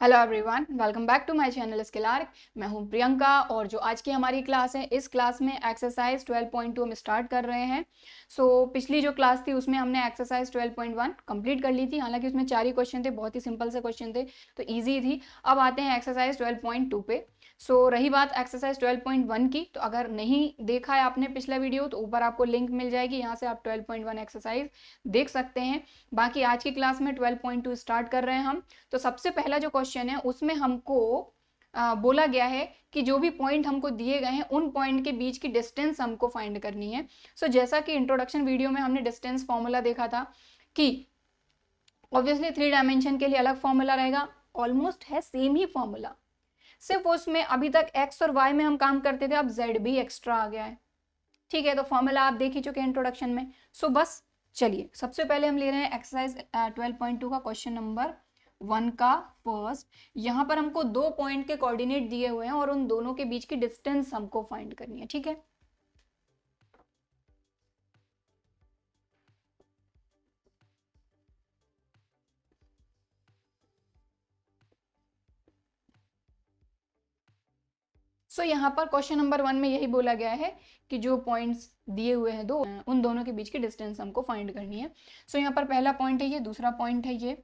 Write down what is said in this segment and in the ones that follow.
Hello everyone, welcome back to my channel skill arc. मैं हूं प्रियंका और जो आज की हमारी क्लास है, इस क्लास में एक्सरसाइज 12.2 हम स्टार्ट कर रहे हैं। पिछली जो क्लास थी उसमें हमने एक्सरसाइज 12.1 कंप्लीट कर ली थी। हालांकि उसमें 4 ही क्वेश्चन थे, बहुत ही सिंपल से क्वेश्चन थे, तो इजी थी। अब आते हैं एक्सरसाइज 12.2 पे। रही बात एक्सरसाइज 12.1 की, तो अगर नहीं देखा है आपने पिछला वीडियो तो ऊपर आपको लिंक मिल जाएगी, यहाँ से आप 12.1 एक्सरसाइज देख सकते हैं। बाकी आज की क्लास में 12.2 स्टार्ट कर रहे हैं हम। तो सबसे पहला जो क्वेश्चन है उसमें हमको बोला गया है कि जो भी पॉइंट हमको दिए गए हैं उन पॉइंट के बीच की डिस्टेंस हमको फाइंड करनी है। जैसा कि इंट्रोडक्शन वीडियो में हमने डिस्टेंस फॉर्मूला देखा था कि ऑब्वियसली 3 डायमेंशन के लिए अलग फॉर्मूला रहेगा, ऑलमोस्ट है सेम ही फॉर्मूला, सिर्फ उसमें अभी तक एक्स और वाई में हम काम करते थे, अब जेड भी एक्स्ट्रा आ गया है। ठीक है, तो फॉर्मूला आप देख ही चुके हैं इंट्रोडक्शन में। बस चलिए, सबसे पहले हम ले रहे हैं एक्सरसाइज 12.2 का क्वेश्चन नंबर 1 का फर्स्ट। यहां पर हमको 2 पॉइंट के कोऑर्डिनेट दिए हुए हैं और उन दोनों के बीच की डिस्टेंस हमको फाइंड करनी है। ठीक है, यहाँ पर क्वेश्चन नंबर 1 में यही बोला गया है कि जो पॉइंट्स दिए हुए हैं दो, उन दोनों के बीच की डिस्टेंस हमको फाइंड करनी है। यहाँ पर पहला पॉइंट है ये, दूसरा पॉइंट है ये।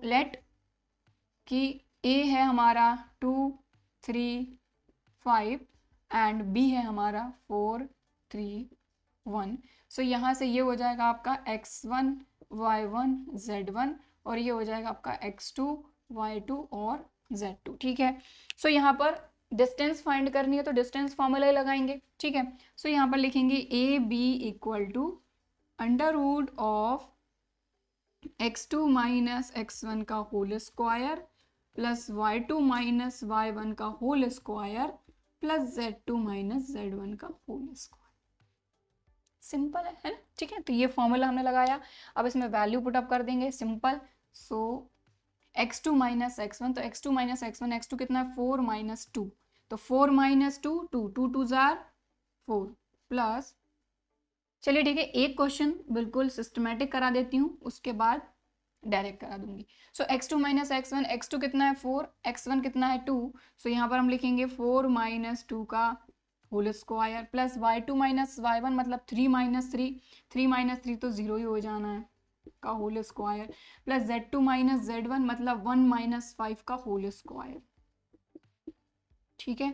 लेट कि ए है हमारा 2, 3, 5 एंड बी है हमारा 4, 3, 1। यहाँ से ये हो जाएगा आपका x1, y1, z1 और ये हो जाएगा आपका x2, y2 और z2। ठीक है, यहाँ पर डिस्टेंस फाइंड करनी है तो डिस्टेंस फॉर्मूला ही लगाएंगे। ठीक है, यहाँ पर लिखेंगे A B equal to under root of x2 minus x1 का whole square plus y2 minus y1 का whole square plus z2 minus z1 का होल स्क्वायर। सिंपल है ना। ठीक है, तो ये फॉर्मूला हमने लगाया। अब इसमें वैल्यू पुटअप कर देंगे, सिंपल। x2 माइनस x1, तो x2 माइनस x1, x2 कितना है 4 माइनस 2, तो 4 माइनस 2, 2 2 2 जार 4 प्लस, चलिए ठीक है, एक क्वेश्चन बिल्कुल सिस्टमेटिक करा देती हूँ, उसके बाद डायरेक्ट करा दूंगी। x2 माइनस x1, x2 कितना है 4, x1 कितना है 2, यहाँ पर हम लिखेंगे 4 माइनस 2 का whole square plus y2 minus y1 मतलब 3 माइनस 3, 3 माइनस 3 तो 0 ही हो जाना है का whole square plus z2 minus z1 मतलब 1 माइनस 5 का होल स्क्वायर। ठीक है,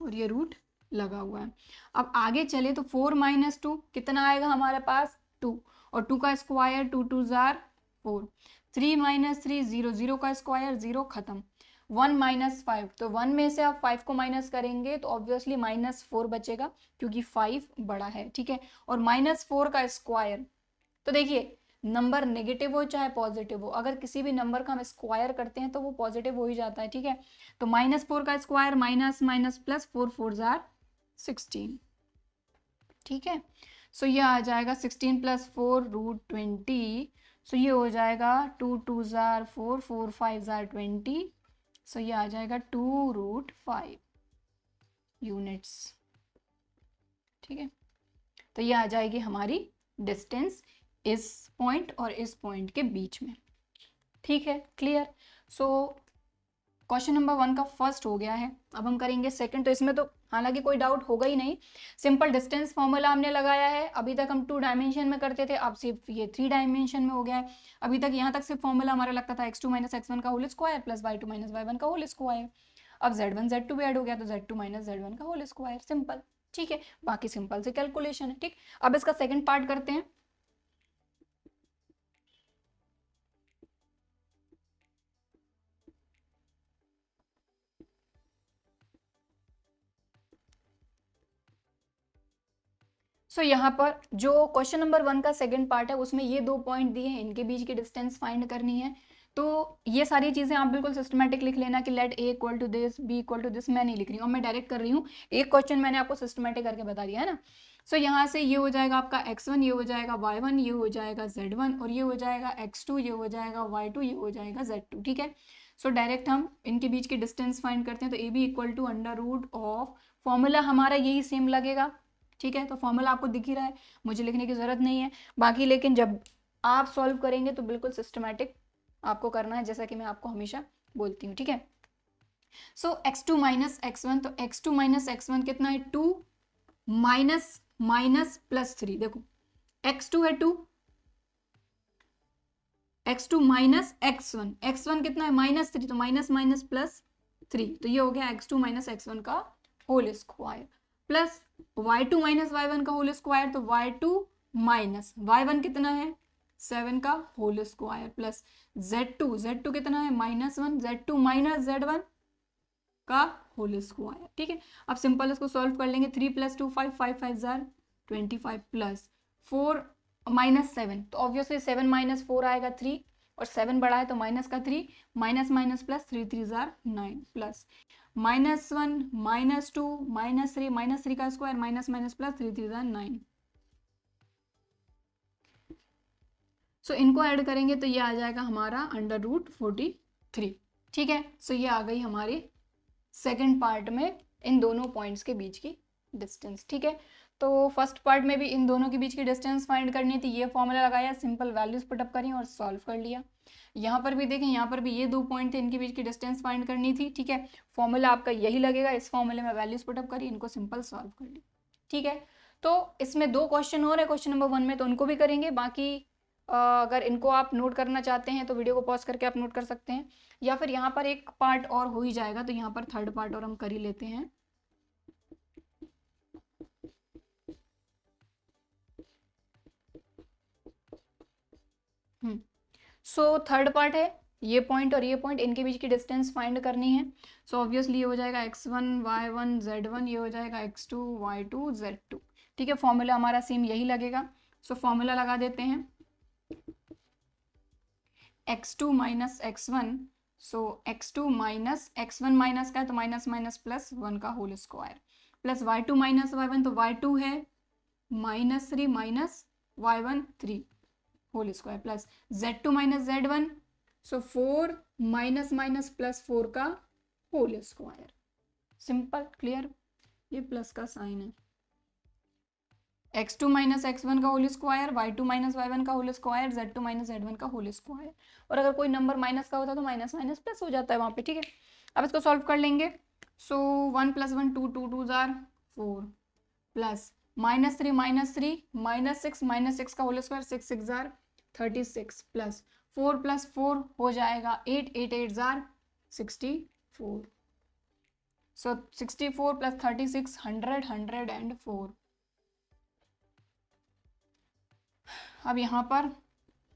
और ये रूट लगा हुआ है। अब आगे चले तो 4 माइनस 2 कितना आएगा हमारे पास 2, और 2 का स्क्वायर 2 2 जार 4, 3 माइनस 3 0, 0 का स्क्वायर 0 खत्म, 1 माइनस 5, तो 1 में से आप 5 को माइनस करेंगे तो ऑब्वियसली माइनस 4 बचेगा क्योंकि 5 बड़ा है। ठीक है, और माइनस 4 का स्क्वायर, तो देखिए नंबर नेगेटिव हो चाहे पॉजिटिव हो, अगर किसी भी नंबर का हम स्क्वायर करते हैं तो वो पॉजिटिव हो ही जाता है। ठीक है, तो माइनस 4 का स्क्वायर माइनस माइनस प्लस 4 4 जार 16। ठीक है, ये आ जाएगा 16 प्लस 4 रूट 20। ये हो जाएगा 2 2 जार 4, 4 5 जार 20। ये आ जाएगा 2 रूट 5 यूनिट्स। ठीक है, तो ये आ जाएगी हमारी डिस्टेंस इस पॉइंट और इस पॉइंट के बीच में। ठीक है, क्लियर। क्वेश्चन नंबर 1 का फर्स्ट हो गया है। अब हम करेंगे सेकंड, तो इसमें तो हालांकि कोई डाउट होगा ही नहीं, सिंपल डिस्टेंस फॉर्मूला हमने लगाया है। अभी तक हम 2 डायमेंशन में करते थे, अब सिर्फ ये 3 डायमेंशन में हो गया है। अभी तक यहाँ तक सिर्फ फॉर्मूला हमारा लगता था x2 माइनस x1 का whole square plus y2 minus y1 का होल स्क्वायर। अब z1 z2 भी ऐड हो गया तो z2 माइनस z1 का होल स्क्वायर, सिंपल। ठीक है, बाकी सिंपल से कैलकुलेशन है। ठीक, अब इसका सेकंड पार्ट करते हैं। यहाँ पर जो क्वेश्चन नंबर 1 का सेकंड पार्ट है उसमें ये 2 पॉइंट दिए हैं, इनके बीच की डिस्टेंस फाइंड करनी है। तो ये सारी चीजें आप बिल्कुल सिस्टमैटिक लिख लेना कि let A equal to this, B equal to this. मैं नहीं लिख रही हूँ, मैं डायरेक्ट कर रही हूँ। एक क्वेश्चन मैंने आपको सिस्टमैटिक करके बता दिया है ना। यहाँ से ये हो जाएगा आपका x1, ये हो जाएगा y1, ये हो जाएगा z1 और ये हो जाएगा x2, ये हो जाएगा y2, ये हो जाएगा z2। ठीक है, डायरेक्ट हम इनके बीच की डिस्टेंस फाइंड करते हैं। तो A B equal to under root of, formula हमारा यही सेम लगेगा। ठीक है, तो फॉर्मूला आपको दिख ही रहा है, मुझे लिखने की जरूरत नहीं है बाकी, लेकिन जब आप सॉल्व करेंगे तो बिल्कुल सिस्टमैटिक आपको करना है, जैसा कि मैं आपको हमेशा बोलती हूँ, ठीक है। सो x2 माइनस x1, तो x2 माइनस x1 कितना है 2 माइनस माइनस प्लस 3, देखो x2 है 2, x2 माइनस x1, x1 कितना है -3, तो माइनस माइनस प्लस 3, तो ये हो गया x2 माइनस x1 का whole square plus y2 minus y1 का होल स्क्वायर, तो y2 माइनस y1 कितना है 7 का होल स्क्वायर प्लस z2 कितना है -1, z2 माइनस z1 का होल स्क्वायर, ठीक है। अब सिंपल इसको सॉल्व कर लेंगे, 3 + 2 5, 5 5 जार 25 प्लस 4 माइनस 7, तो ऑब्वियसली 7 माइनस 4 आएगा 3, और 7 बड़ा है तो माइनस का 3, minus minus plus 3 3 jar 9 plus -1 -2 -3 का square minus minus plus 3 3 jar 9। सो इनको ऐड करेंगे तो ये आ जाएगा हमारा √43, ठीक है। सो ये आ गई हमारी सेकंड पार्ट में इन दोनों पॉइंट्स के बीच की डिस्टेंस, ठीक है। तो फर्स्ट पार्ट में भी इन दोनों के बीच की डिस्टेंस फाइंड करनी थी, ये फॉर्मूला लगाया, सिंपल वैल्यूज पुटअप करी और सॉल्व कर लिया। यहाँ पर भी देखें, यहाँ पर भी ये 2 पॉइंट थे, इनके बीच की डिस्टेंस फाइंड करनी थी, ठीक है। फॉर्मूला आपका यही लगेगा, इस फॉर्मूले में वैल्यूज पुटअप करी, इनको सिंपल सॉल्व कर ली, ठीक है। तो इसमें 2 क्वेश्चन और है क्वेश्चन नंबर 1 में, तो उनको भी करेंगे। बाकी अगर इनको आप नोट करना चाहते हैं तो वीडियो को पॉज करके आप नोट कर सकते हैं, या फिर यहाँ पर एक पार्ट और हो ही जाएगा, तो यहाँ पर थर्ड पार्ट और हम कर ही लेते हैं। सो थर्ड पार्ट है, ये पॉइंट और ये पॉइंट, इनके बीच की डिस्टेंस फाइंड करनी है। सो ऑब्वियसली ये हो जाएगा x1 y1 z1, ये हो जाएगा x2 y2 z2, ठीक है। फॉर्मूला हमारा सेम यही लगेगा। सो फॉर्मूला लगा देते हैं, x2 माइनस x1, सो x2 माइनस x1 माइनस का है तो माइनस माइनस प्लस 1 का whole square plus y2 minus y1, तो y2 है -3 minus y1 3 whole square plus z2 minus z1, so 4 minus minus plus 4 का होल स्क्वायर। सिंपल, क्लियर, ये plus का sign है। x2 माइनस x1 का whole square, y2 minus y1 का whole square, z2 minus z1 का whole square, और अगर कोई नंबर माइनस का होता तो माइनस माइनस प्लस हो जाता है वहाँ पे, ठीक है। अब इसको सॉल्व कर लेंगे। सो 1 + 1 2 2 2 जार 4 प्लस -3 -6 का होल स्क्वायर 6 6 जार 36 प्लस 4 + 4 हो जाएगा 8 8 8 जार 64, सो 64 + 36 100 104। अब यहाँ पर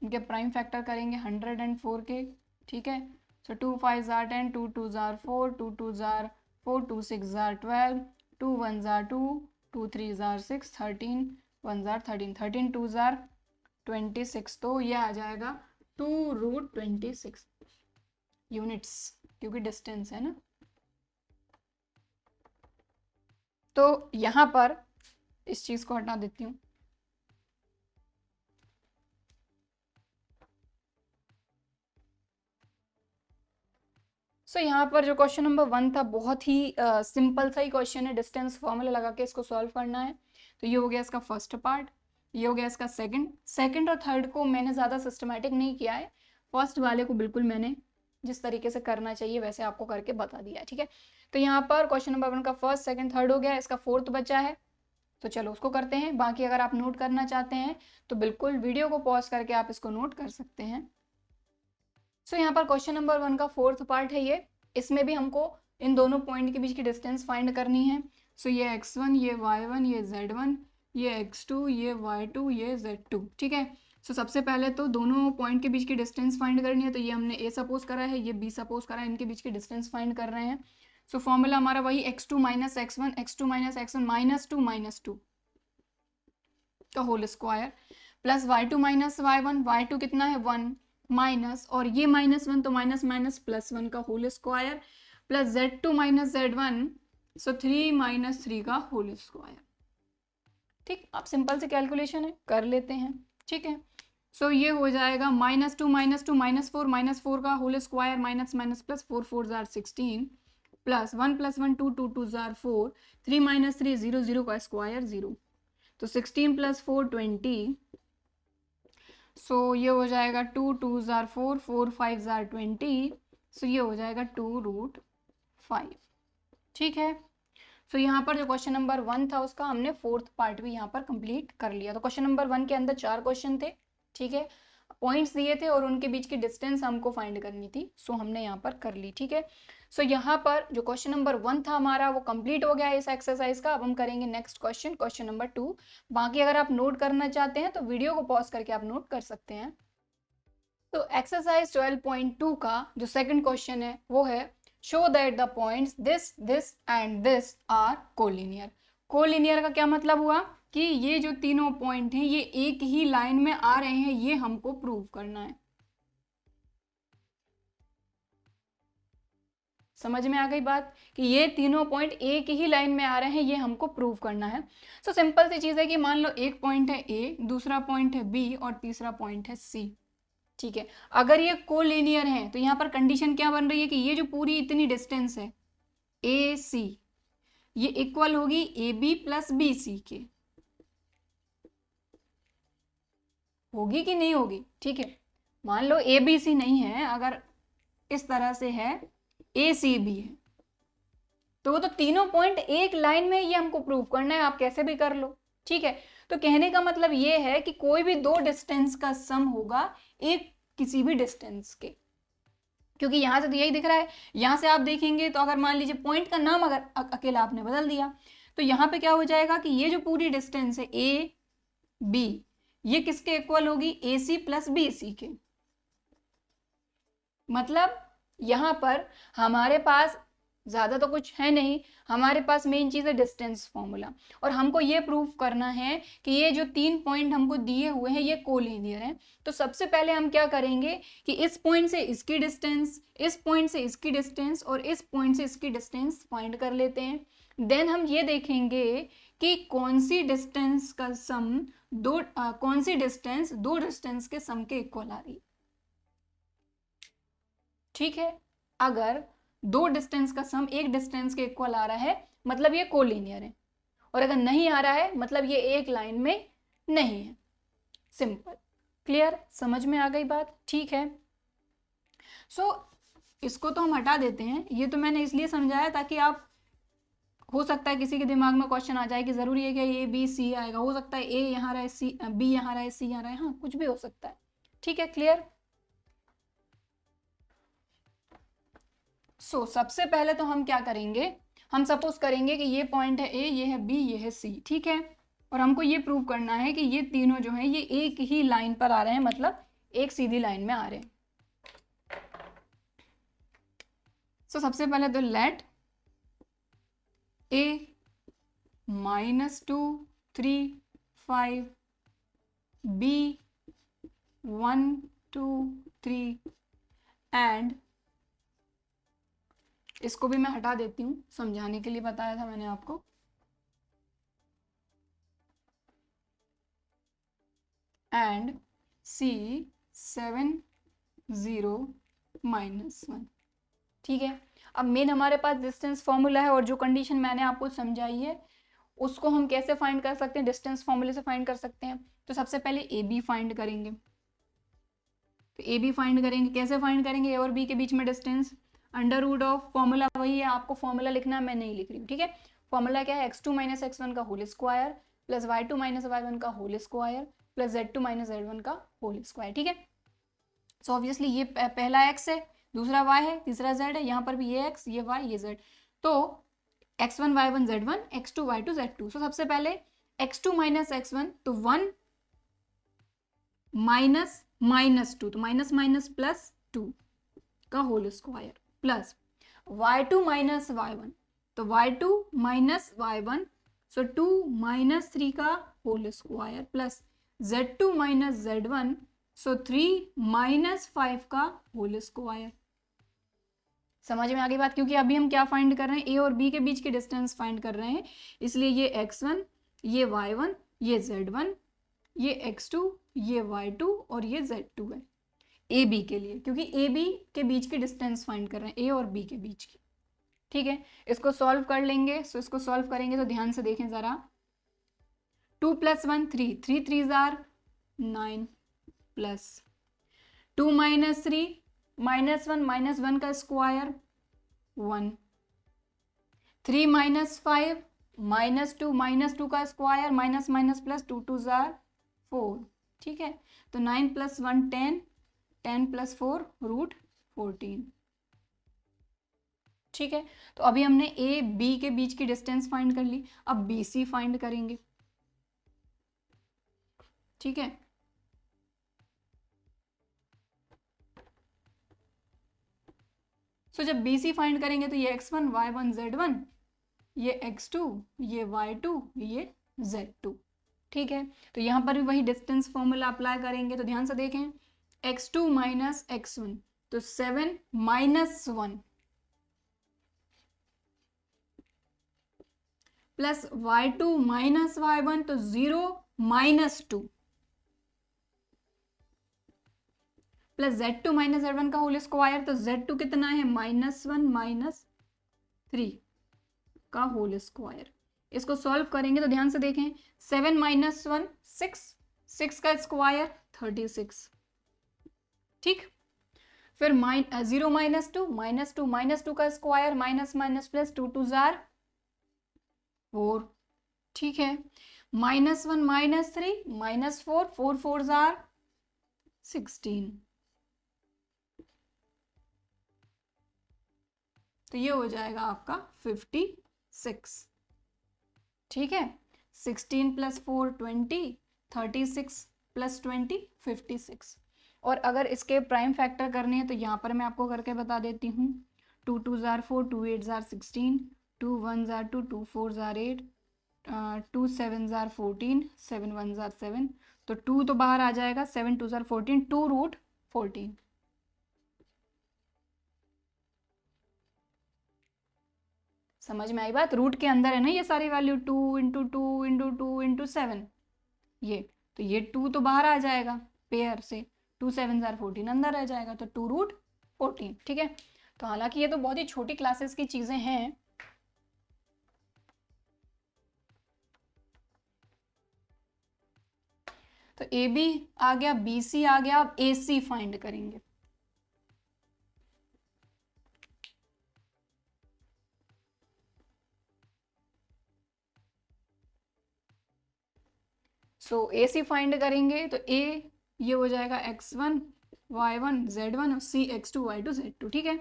इनके प्राइम फैक्टर करेंगे 104 के, ठीक है। सो 2 5 जार 10, 2 2 जार 4, 2 2 जार 4, 2 6 jar 12, 2 1 jar 2, 2 3 jar 6, 13 1 jar 13, 13 2 jar 26, तो ये आ जाएगा 2√26 यूनिट्स, क्योंकि डिस्टेंस है ना। तो यहाँ पर इस चीज़ को हटा देती हूँ। सो यहाँ पर जो क्वेश्चन नंबर 1 था बहुत ही सिंपल सा ही क्वेश्चन है, डिस्टेंस फॉर्मूला लगा के इसको सॉल्व करना है। तो ये हो गया इसका फर्स्ट पार्ट, ये हो गया इसका सेकंड और थर्ड को मैंने ज़्यादा सिस्टमैटिक नहीं किया है, फर्स्ट वाले को बिल्कुल मैंने जिस तरीके से करना चाहिए वैसे आपको करके बता दिया, ठीक है। तो यहाँ पर क्वेश्चन नंबर 1 का फर्स्ट सेकंड थर्ड हो गया, इसका फोर्थ बचा है, तो चलो उसको करते हैं। बाकी अगर आप नोट करना चाहते हैं तो बिल्कुल वीडियो को पॉज करके आप इसको नोट कर सकते हैं। सो यहाँ पर क्वेश्चन नंबर 1 का फोर्थ पार्ट है ये, इसमें भी हमको इन दोनों पॉइंट के बीच की डिस्टेंस फाइंड करनी है। सो ये x1, ये y1, ये z1, ये x2, ये y2, ये z2, ठीक है। सो सबसे पहले तो दोनों पॉइंट के बीच की डिस्टेंस फाइंड करनी है, तो ये हमने a सपोज करा है, ये b सपोज करा है, इनके बीच की डिस्टेंस फाइंड कर रहे हैं। सो फॉर्मूला हमारा वही x2 minus x1, x2 minus x1 -2 का whole square plus y2 minus y1, y2 कितना है 1 माइनस, और ये -1 तो माइनस माइनस +1 का whole square plus z2 minus z1, so 3 - 3 का होल स्क्वायर, ठीक। आप सिंपल से कैलकुलेशन है कर लेते हैं, ठीक है। सो ये हो जाएगा -2 -4 -4 का whole square minus minus plus 4 4 जार 16 प्लस 1 + 1 2 2 2 जार 4, 3 - 3 0 0 का स्क्वायर 0, तो 16 + 4 20, सो ये हो जाएगा 2 2 जार 4 4 5 जार 20, सो ये हो जाएगा 2√5। ठीक है, सो यहाँ पर जो क्वेश्चन नंबर 1 था उसका हमने फोर्थ पार्ट भी यहाँ पर कंप्लीट कर लिया। तो क्वेश्चन नंबर 1 के अंदर 4 क्वेश्चन थे, ठीक है, पॉइंट्स दिए थे और उनके बीच की डिस्टेंस हमको फाइंड करनी थी, सो हमने यहाँ पर कर ली। ठीक है, सो यहाँ पर जो क्वेश्चन नंबर 1 था हमारा वो कंप्लीट हो गया है इस एक्सरसाइज का। अब हम करेंगे नेक्स्ट क्वेश्चन, क्वेश्चन नंबर 2। बाकी अगर आप नोट करना चाहते हैं तो वीडियो को पॉज करके आप नोट कर सकते हैं। तो एक्सरसाइज 12.2 का जो सेकंड क्वेश्चन है वो है show that the points this this and this are collinear. Collinear का क्या मतलब हुआ कि ये जो तीनों पॉइंट हैं ये एक ही लाइन में आ रहे हैं, ये हमको प्रूव करना है। समझ में आ गई बात कि ये तीनों पॉइंट एक ही लाइन में आ रहे हैं, ये हमको प्रूव करना है। सो सिंपल सी चीज है कि मान लो एक पॉइंट है ए, दूसरा पॉइंट है बी और तीसरा पॉइंट है सी। ठीक है, अगर ये कोलिनियर है तो यहाँ पर कंडीशन क्या बन रही है कि ये जो पूरी इतनी डिस्टेंस है ए सी, ये इक्वल होगी A B plus B C के। होगी कि नहीं होगी? ठीक है, मान लो ए बी सी नहीं है, अगर इस तरह से है ए सी बी है, तो वो तो तीनों पॉइंट एक लाइन में, ये हमको प्रूव करना है, आप कैसे भी कर लो। ठीक है, तो कहने का मतलब ये है कि कोई भी दो डिस्टेंस का सम होगा एक किसी भी डिस्टेंस के, क्योंकि यहां से तो यही दिख रहा है। यहां से आप देखेंगे तो अगर मान लीजिए पॉइंट का नाम अगर अकेला आपने बदल दिया तो यहाँ पे क्या हो जाएगा कि ये जो पूरी डिस्टेंस है ए बी, ये किसके इक्वल होगी? ए सी प्लस बी सी के। मतलब यहां पर हमारे पास ज्यादा तो कुछ है नहीं, हमारे पास मेन चीज है डिस्टेंस फॉर्मूला, और हमको ये प्रूव करना है कि ये जो तीन पॉइंट हमको दिए हुए हैं ये कोलिनियर हैं। तो सबसे पहले हम क्या करेंगे कि इस पॉइंट से इसकी डिस्टेंस, इस पॉइंट से इसकी डिस्टेंस और इस पॉइंट से इसकी डिस्टेंस फाइंड कर लेते हैं। देन हम ये देखेंगे कि कौन सी डिस्टेंस का सम कौन सी डिस्टेंस दो डिस्टेंस के सम के इक्वल आ रही। ठीक है, अगर दो डिस्टेंस का सम एक डिस्टेंस के इक्वल आ रहा है मतलब ये कोलिनियर है, और अगर नहीं आ रहा है मतलब ये एक लाइन में नहीं है। सिंपल, क्लियर, समझ में आ गई बात? ठीक है, सो इसको तो हम हटा देते हैं। ये तो मैंने इसलिए समझाया ताकि आप, हो सकता है किसी के दिमाग में क्वेश्चन आ जाए कि जरूरी है कि ये बी सी आएगा, हो सकता है ए यहाँ रहे सी बी यहाँ रहे सी यहाँ रहे, हाँ कुछ भी हो सकता है। ठीक है, क्लियर। सो सबसे पहले तो हम क्या करेंगे, हम सपोज करेंगे कि ये पॉइंट है ए, ये है बी, ये है सी। ठीक है, और हमको ये प्रूव करना है कि ये तीनों जो है ये एक ही लाइन पर आ रहे हैं, मतलब एक सीधी लाइन में आ रहे हैं। सो सबसे पहले तो लेट ए -2 3 5 बी 1 2 3 एंड, इसको भी मैं हटा देती हूँ, समझाने के लिए बताया था मैंने आपको। एंड सी 7 0 -1। ठीक है, अब मेन हमारे पास डिस्टेंस फॉर्मूला है और जो कंडीशन मैंने आपको समझाई है उसको हम कैसे फाइंड कर सकते हैं? डिस्टेंस फॉर्मूले से फाइंड कर सकते हैं। तो सबसे पहले ए बी फाइंड करेंगे। तो ए बी फाइंड करेंगे, कैसे फाइंड करेंगे? ए और बी के बीच में distance, under root of, formula वही है, आपको फॉर्मूला लिखना है, मैं नहीं लिख रही हूँ। ठीक है, फॉर्मूला क्या है? x2 - x1 का whole square plus y2 - y1 का whole square plus z2 - z1 का होल स्क्वायर। ठीक है, सो ऑब्वियसली ये पहला x है, दूसरा y है, तीसरा z है, यहाँ पर भी ये x, ये y, ये z। तो x1 y1 z1, x2 y2 z2। सो सबसे पहले x2 - x1, तो 1 -2, तो -+ 2 का whole square plus y2 - y1, तो y2 - y1, सो 2 - 3 का whole square plus z2 - z1, so 3 - 5 का होल स्क्वायर। समझ में आ गई बात? क्योंकि अभी हम क्या फाइंड कर रहे हैं? ए और बी के बीच की डिस्टेंस फाइंड कर रहे हैं, इसलिए ये x1, ये y1, ये z1, ये x2, ये y2 और ये z2 है ए बी के लिए, क्योंकि ए बी के बीच की डिस्टेंस फाइंड कर रहे हैं, ए और बी के बीच की। ठीक है, इसको सॉल्व कर लेंगे। सो इसको सॉल्व करेंगे तो ध्यान से देखें जरा, 2 + 1 3, 3 3 = 9, प्लस 2 माइनस 3 -1 -1 का स्क्वायर 1, 3 माइनस 5 -2 का स्क्वायर माइनस माइनस प्लस 2 2 जार 4, ठीक है। तो 9 + 1 10, 10 + 4 √14, ठीक है। तो अभी हमने ए बी के बीच की डिस्टेंस फाइंड कर ली, अब बी सी फाइंड करेंगे, ठीक है। सो जब बी सी फाइंड करेंगे तो ये x1 y1 z1, ये x2, ये y2, ये z2, ठीक है। तो यहाँ पर भी वही डिस्टेंस फॉर्मूला अप्लाई करेंगे। तो ध्यान से देखें, x2 माइनस x1 तो 7 minus 1 plus y2 minus y1 तो 0 minus 2 plus z2 minus z1 का होल स्क्वायर, तो z2 कितना है -1 माइनस 3 का होल स्क्वायर। इसको सॉल्व करेंगे तो ध्यान से देखें, 7 माइनस 1 6, 6 का स्क्वायर 36, ठीक। फिर 0 माइनस 2 माइनस 2 का स्क्वायर माइनस माइनस प्लस 2 2 जार 4, ठीक है। -1 -3 -4 4 4 जार 16, तो ये हो जाएगा आपका 56, ठीक है। 16 + 4 20, 36 + 20 56। और अगर इसके प्राइम फैक्टर करने हैं तो यहाँ पर मैं आपको करके बता देती हूँ। 2 2 जार 4, 2 8 jar 16, 2 1 jar 2, 2 4 jar 8, 2 7 jar 14, 7 1 jar 7, तो 2 तो बाहर आ जाएगा, 7 2 जार 14, 2 √14, समझ में आई बात। रूट के अंदर है ना ये सारी वैल्यू, 2 × 2 × 2 × 7, ये तो ये 2 तो बाहर आ जाएगा पेयर से, 2 7 जार 14 अंदर आ जाएगा, तो 2 √14, ठीक है। तो हालांकि ये तो बहुत ही छोटी क्लासेस की चीजें हैं, तो ए बी आ गया, बी सी आ गया, अब ए सी फाइंड करेंगे। सो ए सी फाइंड करेंगे तो ए ये हो जाएगा x1 y1 z1 और सी x2 y2 z2, ठीक है।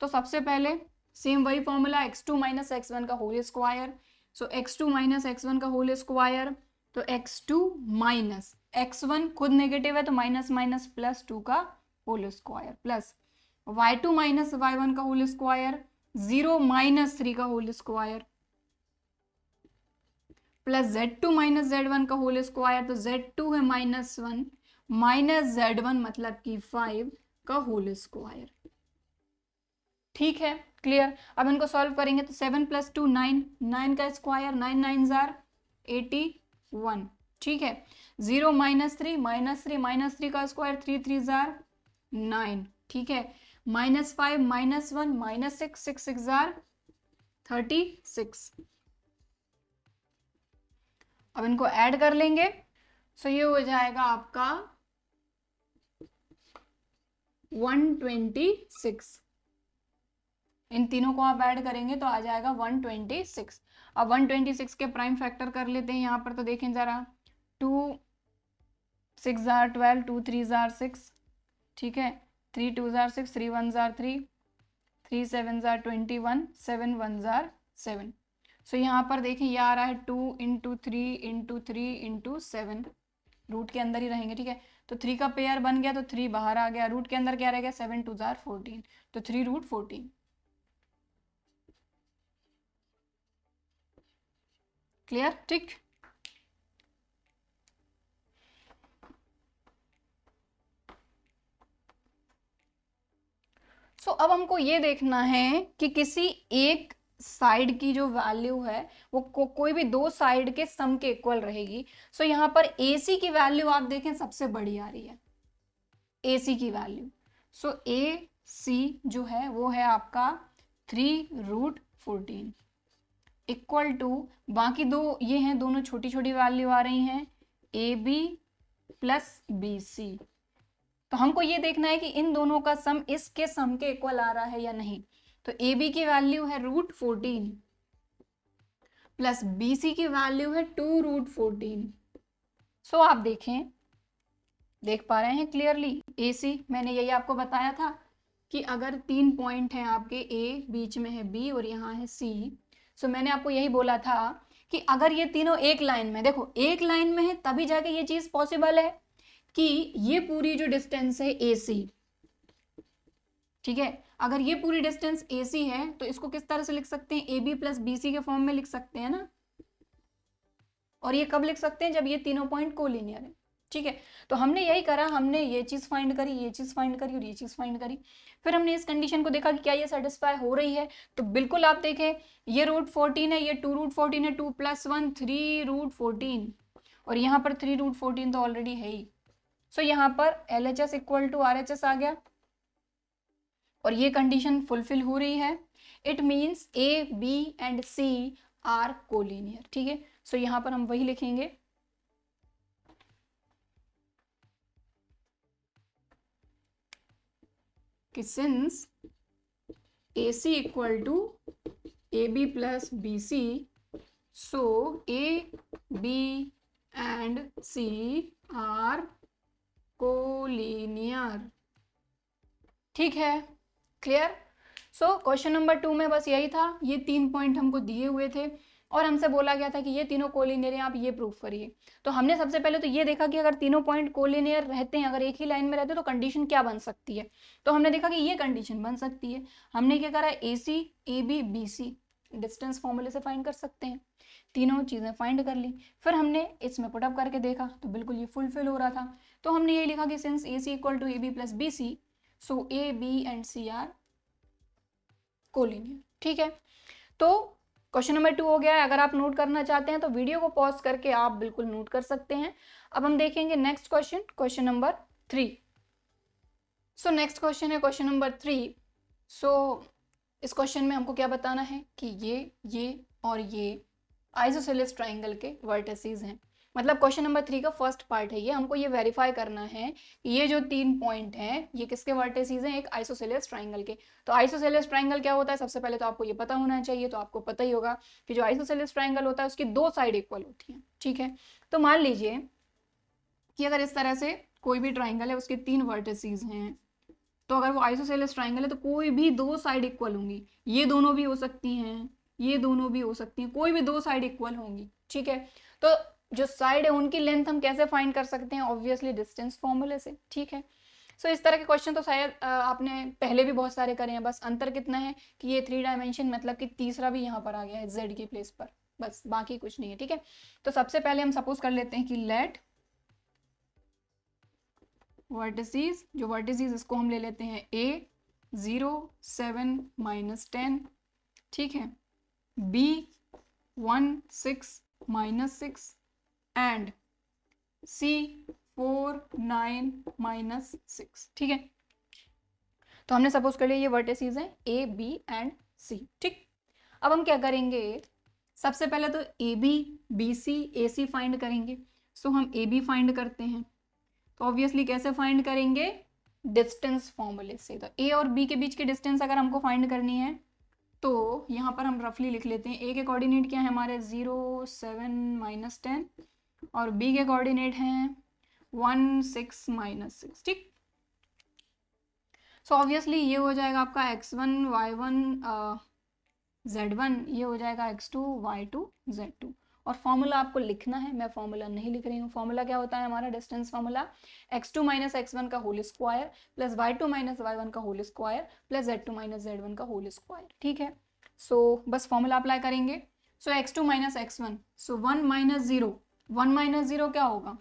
तो सबसे पहले सेम वही फॉर्मूला, x2 माइनस x1 का होल स्क्वायर, सो x2 माइनस x1 का होल स्क्वायर, तो x2 माइनस x1 खुद नेगेटिव है तो माइनस माइनस प्लस 2 का whole square, plus y2 minus y1 का होल स्क्वायर, 0 माइनस 3 का whole square, plus z2 minus z1 का होल स्क्वायर, तो z2 है -1 माइनस z1 मतलब कि 5 का होल स्क्वायर, ठीक है, क्लियर। अब इनको सॉल्व करेंगे तो 7 + 2 9, 9 का स्क्वायर 9 9 जार 81, ठीक है। 0 माइनस 3 माइनस 3 का स्क्वायर 3 3 जार 9, ठीक है। -5 -1 -6 6 6 जार 36। अब इनको ऐड कर लेंगे, सो ये हो जाएगा आपका 126। इन तीनों को आप ऐड करेंगे तो आ जाएगा 126। अब 126 के प्राइम फैक्टर कर लेते हैं यहाँ पर, तो देखें जरा, 2 6 जार 12, 2 3 जार 6, ठीक है, 3 2 जार 6, 3 1 जार 3, 3 7 जार 21, 7 1 जार 7। सो यहाँ पर देखिए ये आ रहा है 2 × 3 × 3 × 7, रूट के अंदर ही रहेंगे, ठीक है। तो 3 का पेयर बन गया तो 3 बाहर आ गया, रूट के अंदर क्या रह गया, 7 2 जार 14, तो 3 √14, क्लियर, ठीक। सो अब हमको ये देखना है कि किसी एक साइड की जो वैल्यू है वो कोई भी दो साइड के सम के इक्वल रहेगी। सो यहाँ पर AC की वैल्यू आप देखें सबसे बड़ी आ रही है, AC की वैल्यू। सो AC जो है वो है आपका 3 √14 इक्वल टू, बाकी दो ये हैं, दोनों छोटी छोटी वैल्यू आ रही हैं, AB + BC तो हमको ये देखना है कि इन दोनों का सम इसके सम के इक्वल आ रहा है या नहीं। तो ए बी की वैल्यू है √14 प्लस बी सी की वैल्यू है 2√14। सो आप देख पा रहे हैं क्लियरली ए सी, मैंने यही आपको बताया था कि अगर 3 पॉइंट हैं आपके, ए बीच में है बी और यहाँ है सी। सो मैंने आपको यही बोला था कि अगर ये तीनों एक लाइन में, देखो एक लाइन में है तभी जाके ये चीज पॉसिबल है कि ये पूरी जो डिस्टेंस है ए सी, ठीक है, अगर ये पूरी डिस्टेंस ए सी है तो इसको किस तरह से लिख सकते हैं, A B plus B C के फॉर्म में लिख सकते हैं ना। और ये कब लिख सकते हैं, जब ये तीनों पॉइंट कोलिनियर है, ठीक है। तो हमने यही करा, हमने ये चीज फाइंड करी, ये चीज फाइंड करी और ये चीज फाइंड करी। फिर हमने इस कंडीशन को देखा कि क्या ये सेटिस्फाई हो रही है। तो बिल्कुल आप देखें, ये √14 है, ये 2√14 है, 2 + 1 3√14 और यहाँ पर 3√14 तो ऑलरेडी है ही। सो यहाँ पर LHS = RHS आ गया और ये कंडीशन फुलफिल हो रही है। It means A, B and C are collinear, ठीक है। सो यहाँ पर हम वही लिखेंगे कि since AC = AB + BC, so A, B and C are collinear, ठीक है, क्लियर। सो क्वेश्चन नंबर 2 में बस यही था, ये 3 पॉइंट हमको दिए हुए थे और हमसे बोला गया था कि ये तीनों कोलिनियर हैं, आप ये प्रूफ करिए। तो हमने सबसे पहले तो ये देखा कि अगर तीनों पॉइंट कोलिनियर रहते हैं, अगर एक ही लाइन में रहते हैं, तो कंडीशन क्या बन सकती है। तो हमने देखा कि ये कंडीशन बन सकती है। हमने क्या करा, AC, AB, BC डिस्टेंस फॉर्मूले से फाइंड कर सकते हैं। तीनों चीजें फाइंड कर ली, फिर हमने इसमें पुटअप करके देखा तो बिल्कुल ये फुलफिल हो रहा था। तो हमने ये लिखा कि since AC = AB + BC, so A, B and C are collinear, ठीक है। तो क्वेश्चन नंबर 2 हो गया है। अगर आप नोट करना चाहते हैं तो वीडियो को पॉज करके आप बिल्कुल नोट कर सकते हैं। अब हम देखेंगे next question, question number 3। So next question है क्वेश्चन नंबर 3। सो इस क्वेश्चन में हमको क्या बताना है कि ये और ये आइसोसेलेस ट्राइंगल के वर्टिसेस हैं। मतलब क्वेश्चन नंबर 3 का फर्स्ट पार्ट है ये, हमको ये वेरीफाई करना है कि ये जो 3 पॉइंट हैं ये किसके वर्टिसेस हैं, एक आइसोसेलेस ट्राइंगल के। तो आइसोसेलेस ट्राइंगल क्या होता है, सबसे पहले तो आपको ये पता होना चाहिए। तो आपको पता ही होगा कि जो आइसोसेलेस ट्राइंगल होता है उसकी 2 साइड इक्वल होती हैं, ठीक है। तो मान लीजिए कि अगर इस तरह से कोई भी ट्राइंगल है, उसके 3 वर्टिसेस हैं, तो अगर वो आइसोसेलेस ट्राइंगल है तो कोई भी 2 साइड इक्वल होंगी। ये दोनों भी हो सकती हैं, ये दोनों भी हो सकती हैं, कोई भी 2 साइड इक्वल होंगी, ठीक है। तो जो साइड है उनकी लेंथ हम कैसे फाइंड कर सकते हैं, ऑब्वियसली डिस्टेंस फॉर्मूले से, ठीक है। सो इस तरह के क्वेश्चन तो शायद आपने पहले भी बहुत सारे करे हैं। बस अंतर कितना है कि ये 3 डायमेंशन, मतलब कि तीसरा भी यहाँ पर आ गया है Z की प्लेस पर, बस बाकी कुछ नहीं है, ठीक है। तो सबसे पहले हम सपोज कर लेते हैं कि लेट वर्टिसेस, जो वर्टिसेस इसको हम ले लेते हैं A 0 7 -10, ठीक है, B 1 6 -6 एंड C 4 9 -6, ठीक है। तो हमने सपोज कर लिया ये वर्टिसेस हैं A, B एंड C, ठीक। अब हम क्या करेंगे, सबसे पहले तो AB, BC, AC फाइंड करेंगे। सो हम AB फाइंड करते हैं। तो ऑब्वियसली कैसे फाइंड करेंगे, डिस्टेंस फॉर्मूले से। तो A और B के बीच की डिस्टेंस अगर हमको फाइंड करनी है तो यहाँ पर हम रफली लिख लेते हैं। A के कोऑर्डिनेट क्या है हमारे 0 7 -10 और B के कोऑर्डिनेट हैं 1 6 -6, ठीक। सो ऑब्वियसली ये हो जाएगा आपका x1 y1 z1, ये हो जाएगा x2 y2 z2। और फॉर्मूला आपको लिखना है, मैं फॉर्मूला नहीं लिख रही हूँ। फॉर्मूला क्या होता है हमारा, डिस्टेंस फॉर्मूला x2 - x1 का whole square plus y2 - y1 का whole square plus z2 - z1 का होल स्क्वायर, ठीक है। सो बस फॉर्मूला अप्लाई करेंगे। सो x2 - x1, सो 1 - 0, 1 - 0 क्या होगा,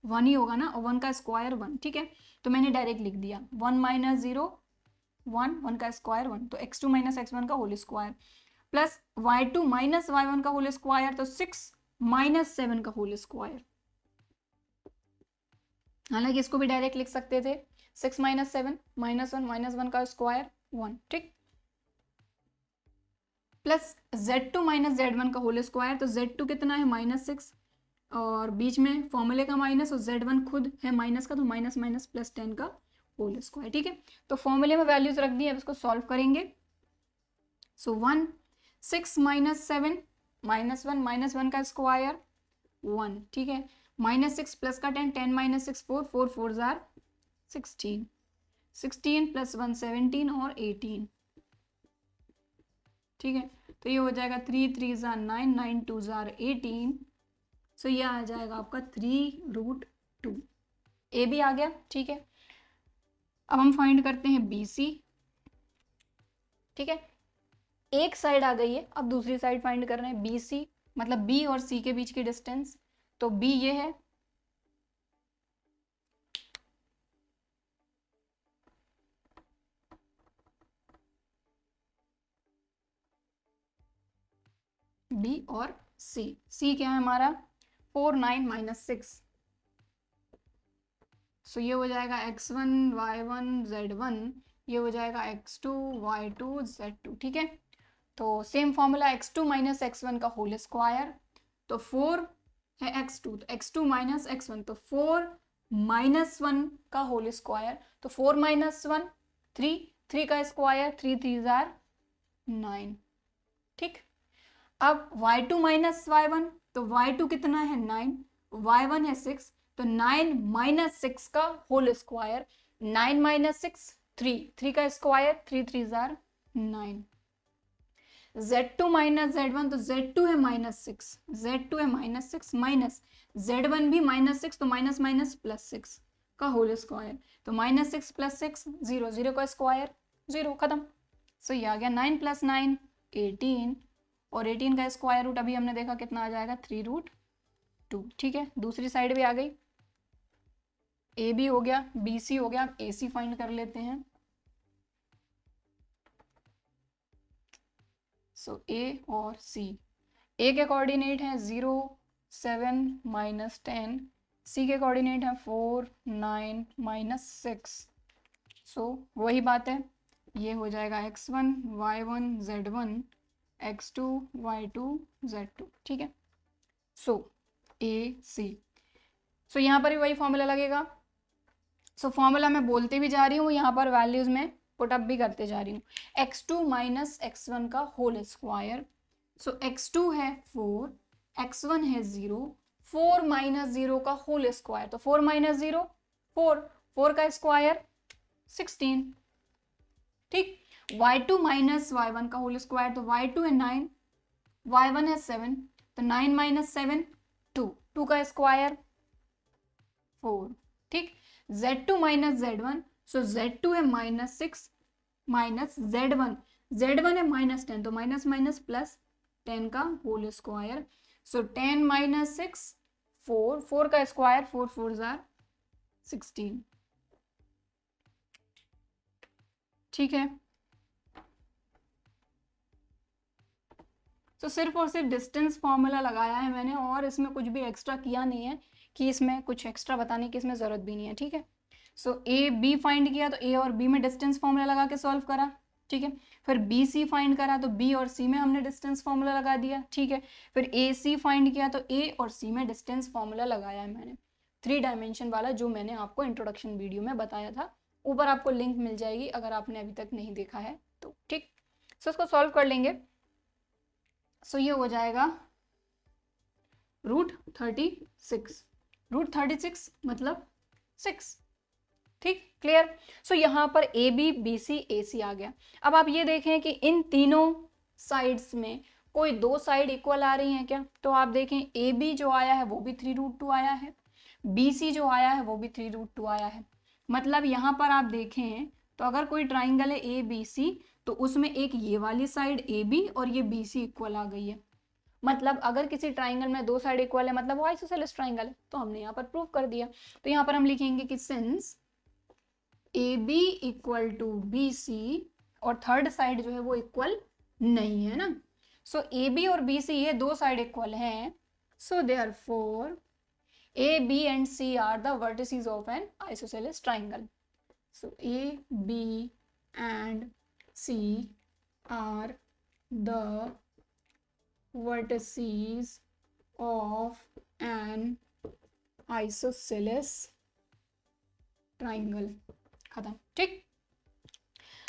1 ही होगा ना, और 1 का स्क्वायर 1, ठीक है। तो मैंने डायरेक्ट लिख दिया 1 - 0 1, 1 का स्क्वायर 1, तो x2 - x1 का whole square plus y2 - y1 का होल स्क्वायर, तो 6 - 7 का होल स्क्वायर। हालांकि इसको भी डायरेक्ट लिख सकते थे, 6 - 7 -1 -1 का स्क्वायर 1, ठीक, प्लस z2 - z1 का होल स्क्वायर। तो z2 कितना है -6 और बीच में फॉर्मूले का माइनस, और z1 खुद है माइनस का, तो माइनस माइनस प्लस 10 का होल स्क्वायर। ठीक है, तो फॉर्मूले में वैल्यूज रख दी, अब इसको सॉल्व करेंगे। सो 1 6 माइनस 7 -1 का स्क्वायर 1। ठीक है, -6 प्लस का 10, 10 - 6 4, 4 4 जार 16, 16 + 1 17 और 18। ठीक है, तो ये हो जाएगा 3 3 जार 9, 9 2 जार 18। सो ये आ जाएगा आपका 3√2। ए भी आ गया। ठीक है, अब हम फाइंड करते हैं बी सी। ठीक है, एक साइड आ गई है, अब दूसरी साइड फाइंड कर रहे हैं बी सी, मतलब बी और सी के बीच की डिस्टेंस। तो बी ये है, बी और सी। सी क्या है हमारा 4 9 - 6। सो ये हो जाएगा x1 y1 z1, ये हो जाएगा x2 y2 z2। ठीक है, तो सेम फॉर्मूला x2 - x1 का होल स्क्वायर, तो 4 है x2, तो x2 - x1, तो 4 - 1 का होल स्क्वायर, तो 4 - 1 3, 3 का स्क्वायर 3 3 जार 9। ठीक, अब y2 - y1, तो y2 कितना है 9, y1 है 6, तो 9 - 6 का होल स्क्वायर, 9 - 6 3, 3 का स्क्वायर 3 3 जार 9। z2 - z1, तो z2 है -6, z2 है -6 माइनस z1 भी -6, तो माइनस माइनस +6 का होल स्क्वायर, तो -6 + 6 0, 0 का स्क्वायर 0, खत्म। सो ये आ गया 9 + 9 18, और 18 का स्क्वायर रूट अभी हमने देखा कितना आ जाएगा 3√2। ठीक है, दूसरी साइड भी आ गई, ए बी हो गया, बी सी हो गया, अब ए सी फाइंड कर लेते हैं। सो ए और सी, ए के कोऑर्डिनेट है 0 7 - 10, सी के कोऑर्डिनेट है 4 9 - 6। सो वही बात है, ये हो जाएगा x1 y1 z1, x2 y2 z2। ठीक है, सो ए सी, सो यहाँ पर भी वही फॉर्मूला लगेगा। सो फॉर्मूला मैं बोलते भी जा रही हूँ, यहाँ पर वैल्यूज में पुटअप भी करते जा रही हूँ। x2 - x1 का होल स्क्वायर, सो x2 है 4, x1 है 0, 4 - 0 का होल स्क्वायर, तो 4 - 0 4, 4 का स्क्वायर 16। ठीक, y2 - y1 का होल स्क्वायर, तो y2 है 9, y1 है 7, तो 9 - 7 2, 2 का स्क्वायर 4। ठीक, z2 - z1, सो z2 है -6 माइनस z1, z1 है -10, तो माइनस माइनस प्लस 10 का होल स्क्वायर, सो 10 - 6 4, 4 का स्क्वायर 4 4 जार 16। ठीक है, तो सिर्फ और सिर्फ डिस्टेंस फॉर्मूला लगाया है मैंने, और इसमें कुछ भी एक्स्ट्रा किया नहीं है, कि इसमें कुछ एक्स्ट्रा बताने की इसमें ज़रूरत भी नहीं है। ठीक है, सो ए बी फाइंड किया, तो ए और बी में डिस्टेंस फॉर्मूला लगा के सॉल्व करा। ठीक है, फिर बी सी फाइंड करा, तो बी और सी में हमने डिस्टेंस फॉर्मूला लगा दिया। ठीक है, फिर ए सी फाइंड किया, तो ए और सी में डिस्टेंस फॉर्मूला लगाया है मैंने, 3 डायमेंशन वाला, जो मैंने आपको इंट्रोडक्शन वीडियो में बताया था। ऊपर आपको लिंक मिल जाएगी अगर आपने अभी तक नहीं देखा है तो। ठीक, सो इसको सॉल्व कर लेंगे। सो ये हो जाएगा √36, √36 मतलब 6। ठीक, क्लियर। सो यहाँ पर ए बी बी सी ए सी आ गया। अब आप ये देखें कि इन तीनों साइड्स में कोई दो साइड इक्वल आ रही हैं क्या, तो आप देखें ए बी जो आया है वो भी 3√2 आया है, बी सी जो आया है वो भी 3√2 आया है। मतलब यहाँ पर आप देखें तो अगर कोई ट्राइंगल है ए बी सी, तो उसमें एक ये वाली साइड ए बी और ये बी सी इक्वल आ गई है। मतलब अगर किसी ट्राइंगल में दो साइड इक्वल है, मतलब वो आइसोसेलेस ट्राइंगल है, तो हमने यहाँ पर प्रूव कर दिया। तो यहाँ पर हम लिखेंगे कि since A B equal to B C, और थर्ड साइड जो है वो इक्वल नहीं है ना, सो ए बी और बी सी ये दो साइड इक्वल हैं, so therefore A B and C are the vertices of an isosceles triangle. So A B and C are the vertices of an isosceles triangle। खत्म, ठीक।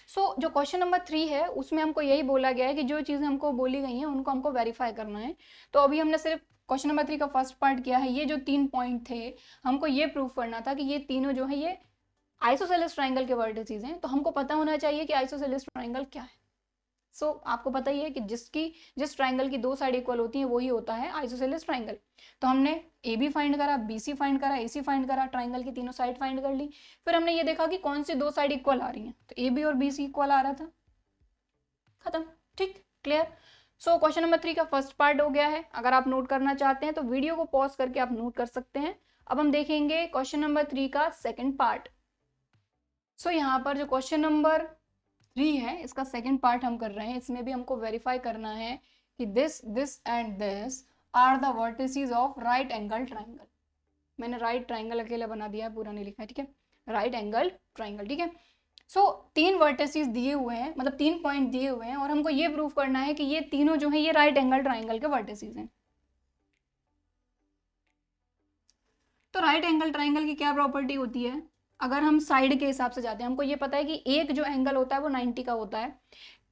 सो जो क्वेश्चन नंबर 3 है उसमें हमको यही बोला गया है कि जो चीज़ें हमको बोली गई हैं उनको हमको वेरीफाई करना है। तो अभी हमने सिर्फ क्वेश्चन नंबर 3 का फर्स्ट पार्ट किया है। ये जो 3 पॉइंट थे हमको ये प्रूव करना था कि ये तीनों जो है ये आइसोसेलेस ट्राइंगल के वर्टिसेस हैं। तो हमको पता होना चाहिए कि आइसोसेलेस ट्राइंगल क्या है। सो आपको पता ही है कि जिस ट्राइंगल की 2 साइड इक्वल होती हैं वही होता है आइसोसेलेस ट्राइंगल। तो हमने ए बी फाइंड करा, बी सी फाइंड करा, ए सी फाइंड करा, ट्राइंगल की तीनों साइड फाइंड कर ली। फिर हमने ये देखा कि कौन सी 2 साइड इक्वल आ रही हैं, तो ए बी और बी सी इक्वल आ रहा था, खत्म, ठीक, क्लियर। सो क्वेश्चन नंबर 3 का फर्स्ट पार्ट हो गया है। अगर आप नोट करना चाहते हैं तो वीडियो को पॉज करके आप नोट कर सकते हैं। अब हम देखेंगे क्वेश्चन नंबर 3 का सेकेंड पार्ट। सो यहाँ पर जो क्वेश्चन नंबर 3 है इसका सेकेंड पार्ट हम कर रहे हैं। इसमें भी हमको वेरीफाई करना है कि this and this are the vertices of right angle triangle. मैंने राइट ट्राइंगल अकेला बना दिया है, पूरा नहीं लिखा है, ठीक है, राइट एंगल ट्राइंगल, ठीक है। सो 3 वर्टिसेस दिए हुए हैं, मतलब 3 पॉइंट दिए हुए हैं और हमको ये प्रूव करना है कि ये तीनों जो है ये राइट एंगल ट्राइंगल के वर्टिसेस हैं। तो राइट एंगल ट्राइंगल की क्या प्रॉपर्टी होती है, अगर हम साइड के हिसाब से जाते हैं, हमको ये पता है कि एक जो एंगल होता है वो 90 का होता है।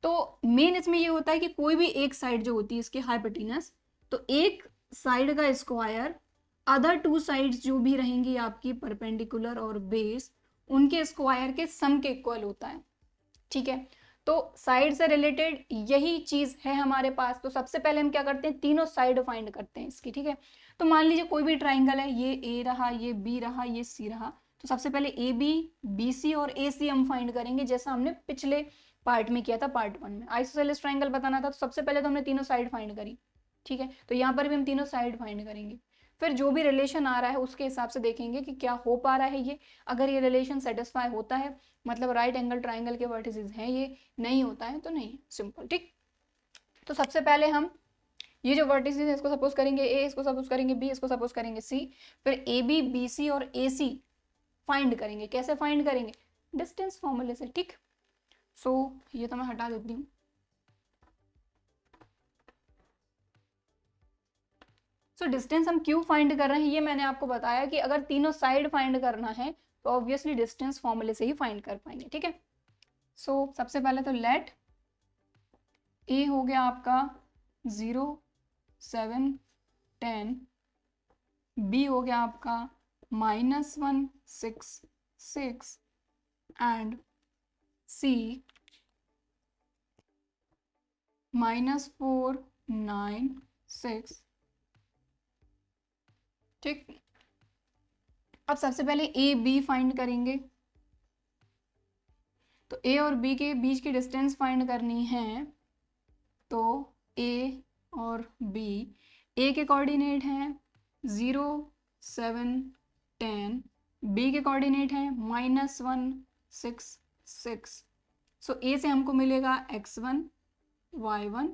तो मेन इसमें ये होता है कि कोई भी एक साइड जो होती है इसके हाइपोटेनस, तो एक साइड का स्क्वायर अदर 2 साइड्स जो भी रहेंगी आपकी परपेंडिकुलर और बेस, उनके स्क्वायर के सम के इक्वल होता है, ठीक है। तो साइड से रिलेटेड यही चीज है हमारे पास। तो सबसे पहले हम क्या करते हैं, तीनों साइड फाइंड करते हैं इसकी, ठीक है। तो मान लीजिए कोई भी ट्राइंगल है, ये ए रहा, ये बी रहा, ये सी रहा। तो सबसे पहले ए बी, बी सी और ए सी हम फाइंड करेंगे, जैसा हमने पिछले पार्ट में किया था, पार्ट 1 में। आइसोसेलेस ट्राइंगल बताना था तो सबसे पहले तो हमने तीनों साइड फाइंड करी, ठीक है। तो यहाँ पर भी हम तीनों साइड फाइंड करेंगे। फिर जो भी रिलेशन आ रहा है उसके हिसाब से देखेंगे कि क्या हो पा रहा है ये। अगर ये रिलेशन सेटिस्फाई होता है मतलब राइट एंगल ट्राइंगल के वर्टिसेस हैं ये, नहीं होता है तो नहीं, सिंपल, ठीक। तो सबसे पहले हम ये जो वर्टिसेस है इसको सपोज करेंगे ए, इसको सपोज करेंगे बी, इसको सपोज करेंगे सी। फिर ए बी, बी सी और ए सी फाइंड करेंगे। कैसे फाइंड करेंगे, डिस्टेंस फॉर्मूले से, ठीक। सो ये तो मैं हटा देती हूँ। सो डिस्टेंस हम क्यों फाइंड कर रहे हैं ये मैंने आपको बताया कि अगर तीनों साइड फाइंड करना है तो ऑब्वियसली डिस्टेंस फॉर्मूले से ही फाइंड कर पाएंगे, ठीक है। सो सबसे पहले तो लेट ए हो गया आपका 0, 7, 10, बी हो गया आपका -1, 6, 6 एंड सी -4, 9, 6, ठीक। अब सबसे पहले ए बी फाइंड करेंगे। तो ए और बी के बीच की डिस्टेंस फाइंड करनी है। तो ए और बी, ए के कोऑर्डिनेट हैं 0, 7, 10, बी के कोऑर्डिनेट हैं -1, 6, 6। सो ए से हमको मिलेगा x1, y1,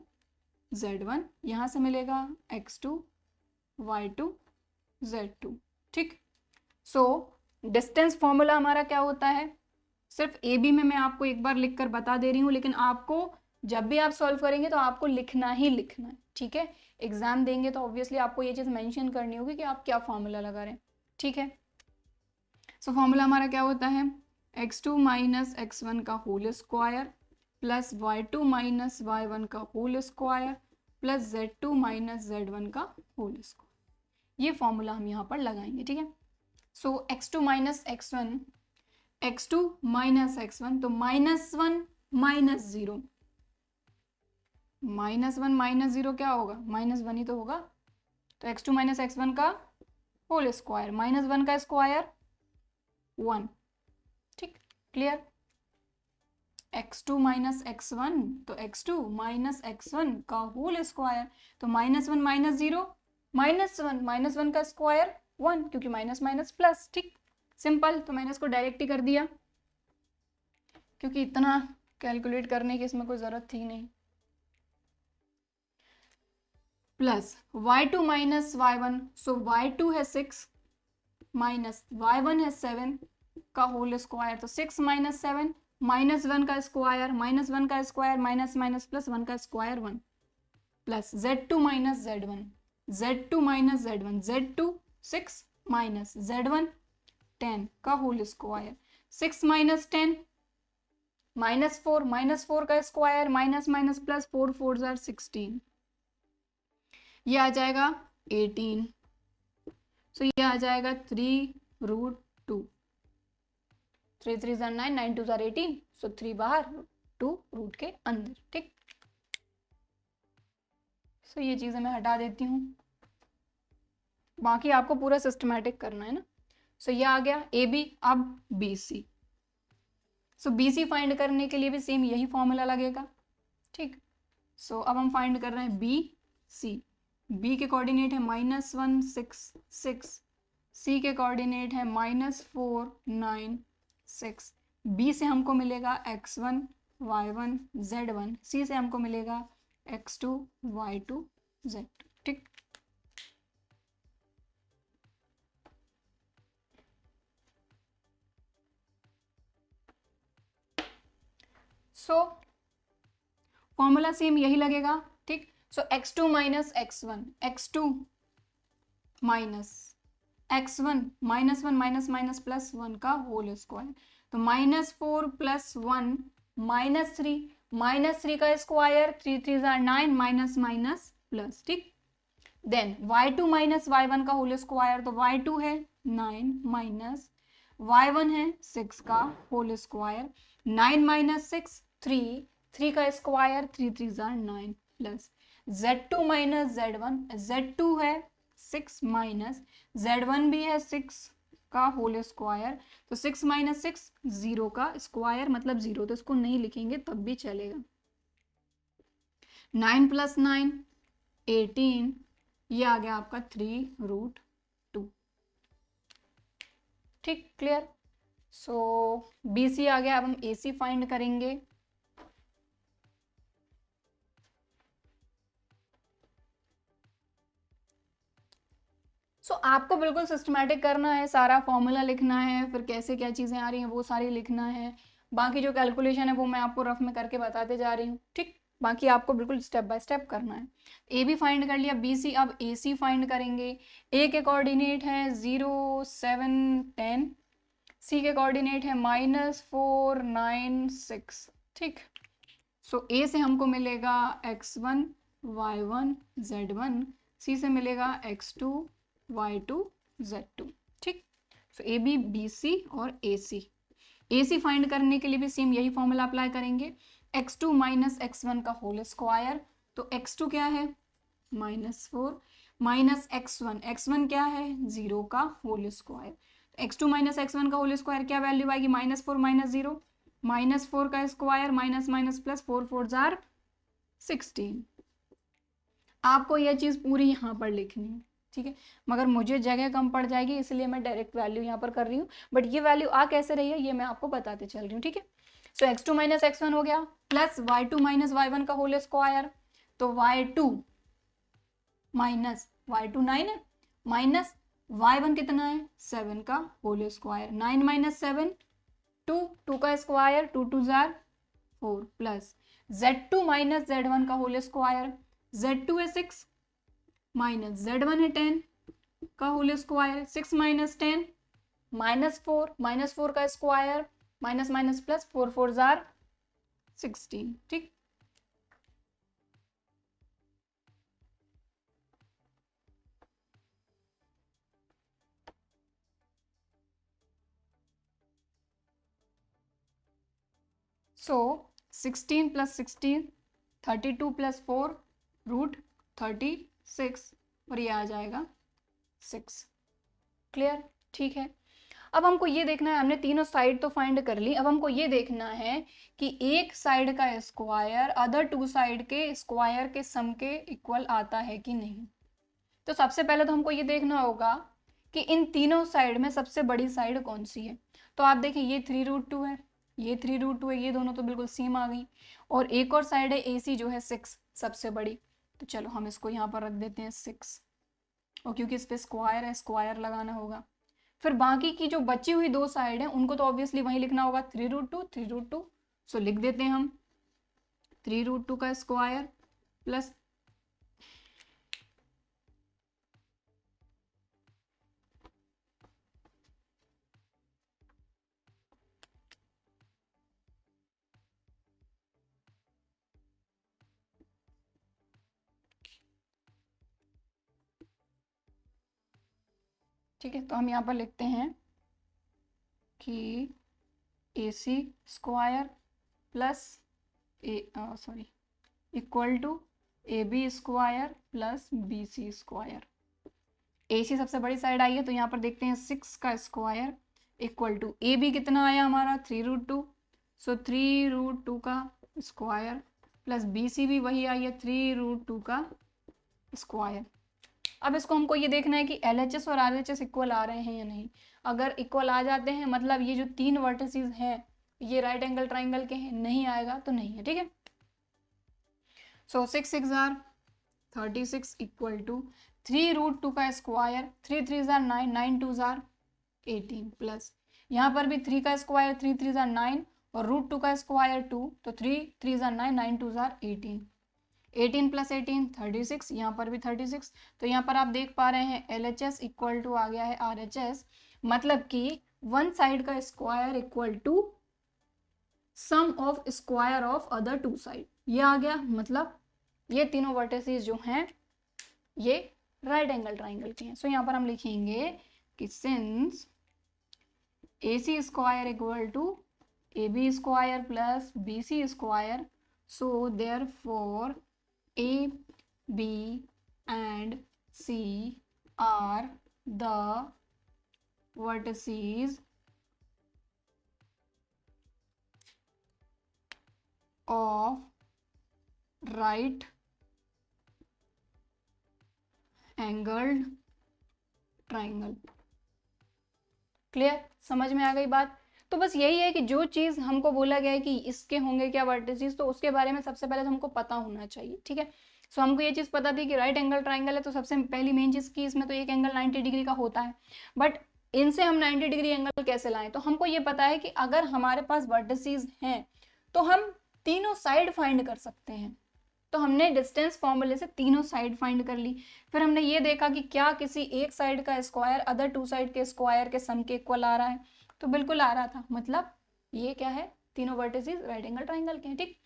z1, यहाँ से मिलेगा x2, y2, z2, ठीक। सो डिस्टेंस फॉर्मूला हमारा क्या होता है, सिर्फ ए बी में मैं आपको एक बार लिखकर बता दे रही हूँ, लेकिन आपको जब भी आप सॉल्व करेंगे तो आपको लिखना ही लिखना है, ठीक है। एग्जाम देंगे तो ऑब्वियसली आपको ये चीज़ मेंशन करनी होगी कि आप क्या फॉर्मूला लगा रहे हैं, ठीक है। सो फॉर्मूला हमारा क्या होता है, x2 माइनस x1 का whole square plus y2 minus y1 का whole square plus z2 minus z1 का होल स्क्वायर। ये फॉर्मूला हम यहाँ पर लगाएंगे, ठीक है। सो x2 minus x1, x2 minus x1, तो -1 माइनस 0, -1 माइनस 0 क्या होगा, -1 ही तो होगा। तो x2 माइनस x1 का होल स्क्वायर, -1 का स्क्वायर 1, ठीक, क्लियर। x2 माइनस x1, तो x2 माइनस x1 का होल स्क्वायर, तो -1 माइनस 0, -1, -1 का स्क्वायर 1, क्योंकि माइनस माइनस प्लस, ठीक, सिंपल। तो मैंने इसको डायरेक्ट ही कर दिया क्योंकि इतना कैलकुलेट करने की इसमें कोई ज़रूरत थी नहीं। प्लस y2 माइनस y1, सो y2 है 6 माइनस y1 है 7 का होल स्क्वायर, तो 6 माइनस 7, -1 का स्क्वायर, -1 का स्क्वायर माइनस माइनस प्लस 1 का square 1, plus z2 minus z1, z2 minus z1, z2 6 minus z1 10 का होल स्क्वायर, 6 माइनस 10 -4 का स्क्वायर माइनस माइनस प्लस 4 4 जार 16, ये आ जाएगा 18। सो ये आ जाएगा 3√2। 3 3 जार 9, 9 2 जार 18, सो 3 बाहर 2 रूट के अंदर। ठीक, सो ये चीजें मैं हटा देती हूँ, बाकी आपको पूरा सिस्टमैटिक करना है ना। सो ये आ गया ए बी। अब बी सी। सो बी सी फाइंड करने के लिए भी सेम यही फॉर्मूला लगेगा। ठीक, सो अब हम फाइंड कर रहे हैं बी सी। बी के कोऑर्डिनेट है -1 6 6, सी के कोऑर्डिनेट है -4 9 6। बी से हमको मिलेगा x1 y1 z1, सी से हमको मिलेगा x2 y2 z2। ठीक, सो फॉर्मूला सेम यही लगेगा। ठीक, सो x2 minus x1, x2 minus x1 -1 minus minus plus 1 का होल स्क्वायर, तो -4 + 1 -3, -3 का square 3 3 jar 9 minus minus plus. ठीक, देन y2 माइनस y1 का होल स्क्वायर, तो y2 है 9 माइनस y1 है 6 का होल स्क्वायर, 9 माइनस 6 3, 3 का square 3 3 jar 9 plus z2 minus z1, z2 है 6 माइनस z1 भी है 6 का होल स्क्वायर, तो 6 माइनस 6 0 का स्क्वायर, मतलब 0, तो इसको नहीं लिखेंगे तब भी चलेगा। 9 + 9 18, ये आ गया आपका 3√2। ठीक, क्लियर। सो बी सी आ गया। अब हम ए सी फाइंड करेंगे। आपको बिल्कुल सिस्टमैटिक करना है, सारा फॉर्मूला लिखना है, फिर कैसे क्या चीज़ें आ रही हैं वो सारी लिखना है। बाकी जो कैलकुलेशन है वो मैं आपको रफ में करके बताते जा रही हूँ। ठीक, बाकी आपको बिल्कुल स्टेप बाय स्टेप करना है। ए बी फाइंड कर लिया, बी सी, अब ए सी फाइंड करेंगे। ए के कोऑर्डिनेट है 0 7 10, सी के कोऑर्डिनेट है -4 9 6। ठीक, सो ए से हमको मिलेगा x1 y1 z1, सी से मिलेगा x2 y2 z2। ठीक, सो ए बी बी सी और ए सी फाइंड करने के लिए भी सेम यही फॉर्मूला अप्लाई करेंगे। x2 माइनस x1 का होल स्क्वायर, तो x2 क्या है -4 माइनस x1 क्या है 0 का whole square, x2 minus x1 का होल स्क्वायर क्या वैल्यू आएगी -4 माइनस 0, -4 का स्क्वायर माइनस माइनस प्लस 4 4 जार 16। आपको यह चीज़ पूरी यहाँ पर लिखनी है। ठीक है, मगर मुझे जगह कम पड़ जाएगी इसलिए मैं डायरेक्ट वैल्यू यहाँ पर कर रही हूँ, बट ये वैल्यू आ कैसे रही है ये मैं आपको बताते चल रही हूँ। ठीक है, सो x2 माइनस x1 हो गया प्लस y2 माइनस y1 का होल स्क्वायर, तो y2 माइनस y2 9 है माइनस y1 कितना है 7 का होल स्क्वायर, 9 माइनस 7 2, 2 का स्क्वायर 2 2 जार 4 प्लस z2 माइनस z1 का होल स्क्वायर, z2 है 6 माइनस z1 है 10 का होल स्क्वायर, 6 माइनस 10 -4 का स्क्वायर माइनस माइनस प्लस 4 4 जार 16। ठीक, सो 16 + 16 32 + 4 √36, और ये आ जाएगा 6। क्लियर, ठीक है। अब हमको ये देखना है, हमने तीनों साइड तो फाइंड कर ली, अब हमको ये देखना है कि एक साइड का स्क्वायर अदर टू साइड के स्क्वायर के सम के इक्वल आता है कि नहीं। तो सबसे पहले तो हमको ये देखना होगा कि इन तीनों साइड में सबसे बड़ी साइड कौन सी है। तो आप देखें ये 3√2 है, ये 3√2 है, ये दोनों तो बिल्कुल सेम आ गई, और एक और साइड है AC जो है 6 सबसे बड़ी। तो चलो हम इसको यहाँ पर रख देते हैं 6, और क्योंकि इस पर स्क्वायर है स्क्वायर लगाना होगा। फिर बाकी की जो बची हुई दो साइड है उनको तो ऑब्वियसली वहीं लिखना होगा 3√2। सो लिख देते हैं हम 3√2 का स्क्वायर प्लस ठीक है, तो हम यहाँ पर लिखते हैं कि AC square plus equal to AB square plus BC square. AC सबसे बड़ी साइड आई है तो यहाँ पर देखते हैं 6 का स्क्वायर इक्वल टू AB कितना आया हमारा 3√2, सो 3√2 का स्क्वायर प्लस BC भी वही आई है 3√2 का स्क्वायर। अब इसको हमको ये देखना है कि LHS और RHS इक्वल आ रहे हैं या नहीं। अगर इक्वल आ जाते हैं मतलब ये जो 3 वर्टिसेस हैं ये राइट एंगल ट्राइंगल के हैं, नहीं आएगा तो नहीं है। ठीक है, सो 6 6 आर 36 इक्वल टू 3√2 का स्क्वायर, 3 3 जार 9, 9 2 जार 18 प्लस यहाँ पर भी 3 का स्क्वायर 3 3 जार 9 और √2 का स्क्वायर 2, तो 3 3 जार 9, 9 2 जार 18, 18 प्लस 18 36, यहाँ पर भी 36। तो यहाँ पर आप देख पा रहे हैं LHS इक्वल टू आ गया है RHS, मतलब कि वन साइड का square equal to sum of square of other two side, ये आ गया। मतलब ये तीनों वर्टिसेस जो हैं ये राइट एंगल ट्राइंगल के हैं। सो यहाँ पर हम लिखेंगे कि since AC square equal to AB square plus BC square, so therefore A, B and C are the vertices of right angled triangle। Clear, समझ में आ गई बात। तो बस यही है कि जो चीज़ हमको बोला गया है कि इसके होंगे क्या वर्टिसेस, तो उसके बारे में सबसे पहले तो हमको पता होना चाहिए। ठीक है, सो हमको ये चीज़ पता थी कि राइट एंगल ट्राइंगल है, तो सबसे पहली मेन चीज़ की इसमें तो एक एंगल 90 डिग्री का होता है, बट इनसे हम 90 डिग्री एंगल कैसे लाएं। तो हमको ये पता है कि अगर हमारे पास वर्टिसेस हैं तो हम तीनों साइड फाइंड कर सकते हैं। तो हमने डिस्टेंस फॉर्मूले से तीनों साइड फाइंड कर ली। फिर हमने ये देखा कि क्या किसी एक साइड का स्क्वायर अदर टू साइड के स्क्वायर के सम के इक्वल आ रहा है, तो बिल्कुल आ रहा था। मतलब ये क्या है, तीनों वर्टिसेस राइट एंगल ट्राइंगल के हैं। ठीक,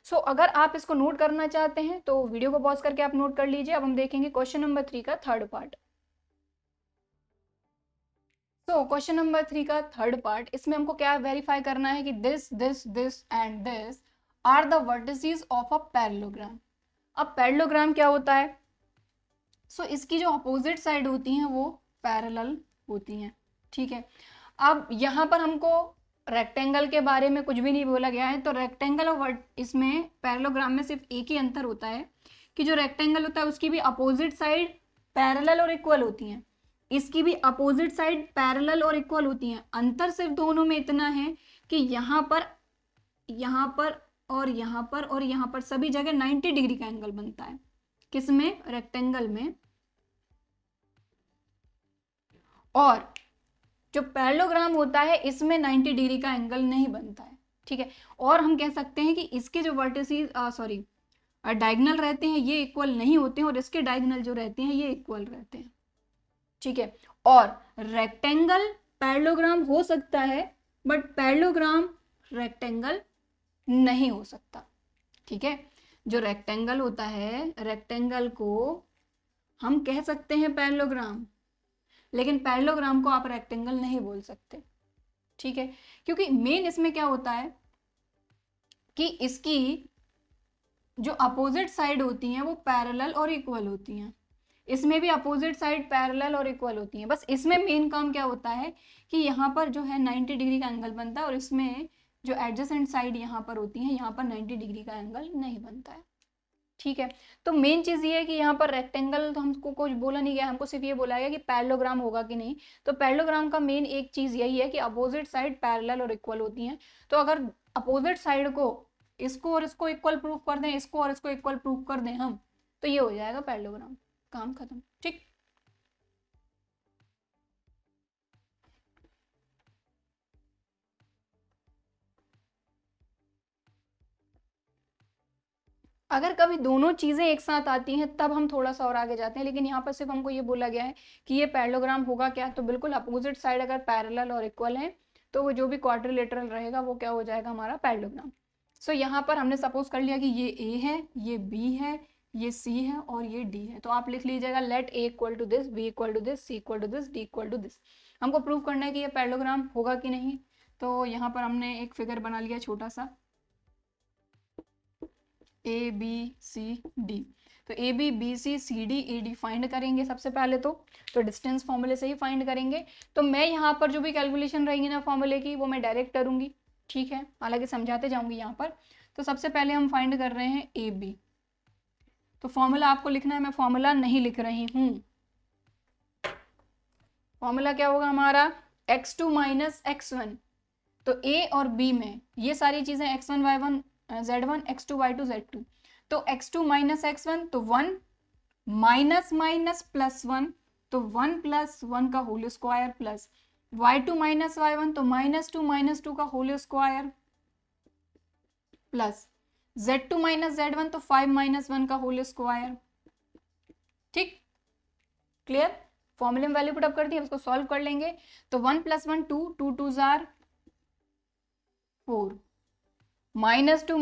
सो अगर आप इसको नोट करना चाहते हैं तो वीडियो को पॉज करके आप नोट कर लीजिए। अब हम देखेंगे क्वेश्चन नंबर 3 का थर्ड पार्ट। तो क्वेश्चन नंबर 3 का थर्ड पार्ट, इसमें हमको क्या वेरीफाई करना है कि this this this and this are the vertices of a parallelogram. अब पैरेललोग्राम क्या होता है, सो इसकी जो अपोजिट साइड होती हैं वो पैरेलल होती हैं। ठीक है, अब यहाँ पर हमको रेक्टेंगल के बारे में कुछ भी नहीं बोला गया है, तो रेक्टेंगल और इसमें पैरेललोग्राम में सिर्फ एक ही अंतर होता है कि जो रेक्टेंगल होता है उसकी भी अपोजिट साइड पैरेलल और इक्वल होती हैं, इसकी भी अपोजिट साइड पैरेलल और इक्वल होती हैं। अंतर सिर्फ दोनों में इतना है कि यहाँ पर और यहाँ पर और यहाँ पर सभी जगह 90 डिग्री का एंगल बनता है। किसमें, रेक्टेंगल में। और जो पैरेललोग्राम होता है इसमें 90 डिग्री का एंगल नहीं बनता है। ठीक है, और हम कह सकते हैं कि इसके जो वर्टिसेस डायगोनल रहते हैं ये इक्वल नहीं होते हैं और इसके डायगोनल जो रहते हैं ये इक्वल रहते हैं। ठीक है, और रेक्टेंगल पैरेललोग्राम हो सकता है बट पैरेललोग्राम रेक्टेंगल नहीं हो सकता। ठीक है, जो रेक्टेंगल होता है रेक्टेंगल को हम कह सकते हैं पैरेललोग्राम, लेकिन पैरेललोग्राम को आप रेक्टेंगल नहीं बोल सकते। ठीक है, क्योंकि मेन इसमें क्या होता है कि इसकी जो अपोजिट साइड होती हैं वो पैरेलल और इक्वल होती हैं। इसमें भी अपोजिट साइड पैरेलल और इक्वल होती हैं। बस इसमें मेन काम क्या होता है कि यहाँ पर जो है 90 डिग्री का एंगल बनता है और इसमें जो एडजेसेंट साइड यहाँ पर होती है यहाँ पर 90 डिग्री का एंगल नहीं बनता है। ठीक है, तो मेन चीज़ ये है कि यहाँ पर रेक्टेंगल तो हमको कुछ बोला नहीं गया, हमको सिर्फ ये बोला गया कि पैरेललोग्राम होगा कि नहीं। तो पैरेललोग्राम का मेन एक चीज़ यही है कि अपोजिट साइड पैरेलल और इक्वल होती हैं। तो अगर अपोजिट साइड को इसको और इसको इक्वल प्रूफ कर दें, इसको और इसको इक्वल प्रूफ कर दें हम, तो ये हो जाएगा पैरेललोग्राम, काम खत्म। ठीक, अगर कभी दोनों चीजें एक साथ आती हैं तब हम थोड़ा सा और आगे जाते हैं, लेकिन यहाँ पर सिर्फ हमको ये बोला गया है कि ये पैरेललोग्राम होगा क्या, तो बिल्कुल अपोजिट साइड अगर पैरेलल और इक्वल है तो वो जो भी क्वाड्रिलेटरल रहेगा वो क्या हो जाएगा, हमारा पैरेललोग्राम। सो यहाँ पर हमने सपोज कर लिया कि ये ए है, ये बी है, ये C है और ये D है। तो आप लिख लीजिएगा let A equal to this, B equal to this, C equal to this, D equal to this. हमको प्रूव करना है कि ये पैरेललोग्राम होगा कि नहीं। तो यहाँ पर हमने एक फिगर बना लिया छोटा सा, ABCD। तो AB BC CD AD find करेंगे सबसे पहले तो डिस्टेंस फॉर्मूले से ही फाइंड करेंगे। तो मैं यहाँ पर जो भी कैलकुलेशन रहेंगी ना फॉर्मूले की वो मैं डायरेक्ट करूँगी, ठीक है, हालांकि समझाते जाऊँगी यहाँ पर। तो सबसे पहले हम फाइंड कर रहे हैं AB। तो फॉर्मूला आपको लिखना है, मैं फॉर्मूला नहीं लिख रही हूँ। फॉर्मूला क्या होगा हमारा, x2 माइनस x1। तो A और B में ये सारी चीज़ें x1 y1 z1 x2 y2 z2। तो x2 माइनस x1 तो 1 माइनस माइनस प्लस 1 तो 1 प्लस 1 का whole square plus y2 minus y1 तो माइनस 2 का whole square plus z2 minus z1 तो 5 माइनस 1 का होल स्क्वायर। ठीक, क्लियर। फॉर्मूले में वैल्यू पुट अप कर दी, इसको सॉल्व कर लेंगे। तो 1 प्लस 1 2, 2 2 जार 4, माइनस 2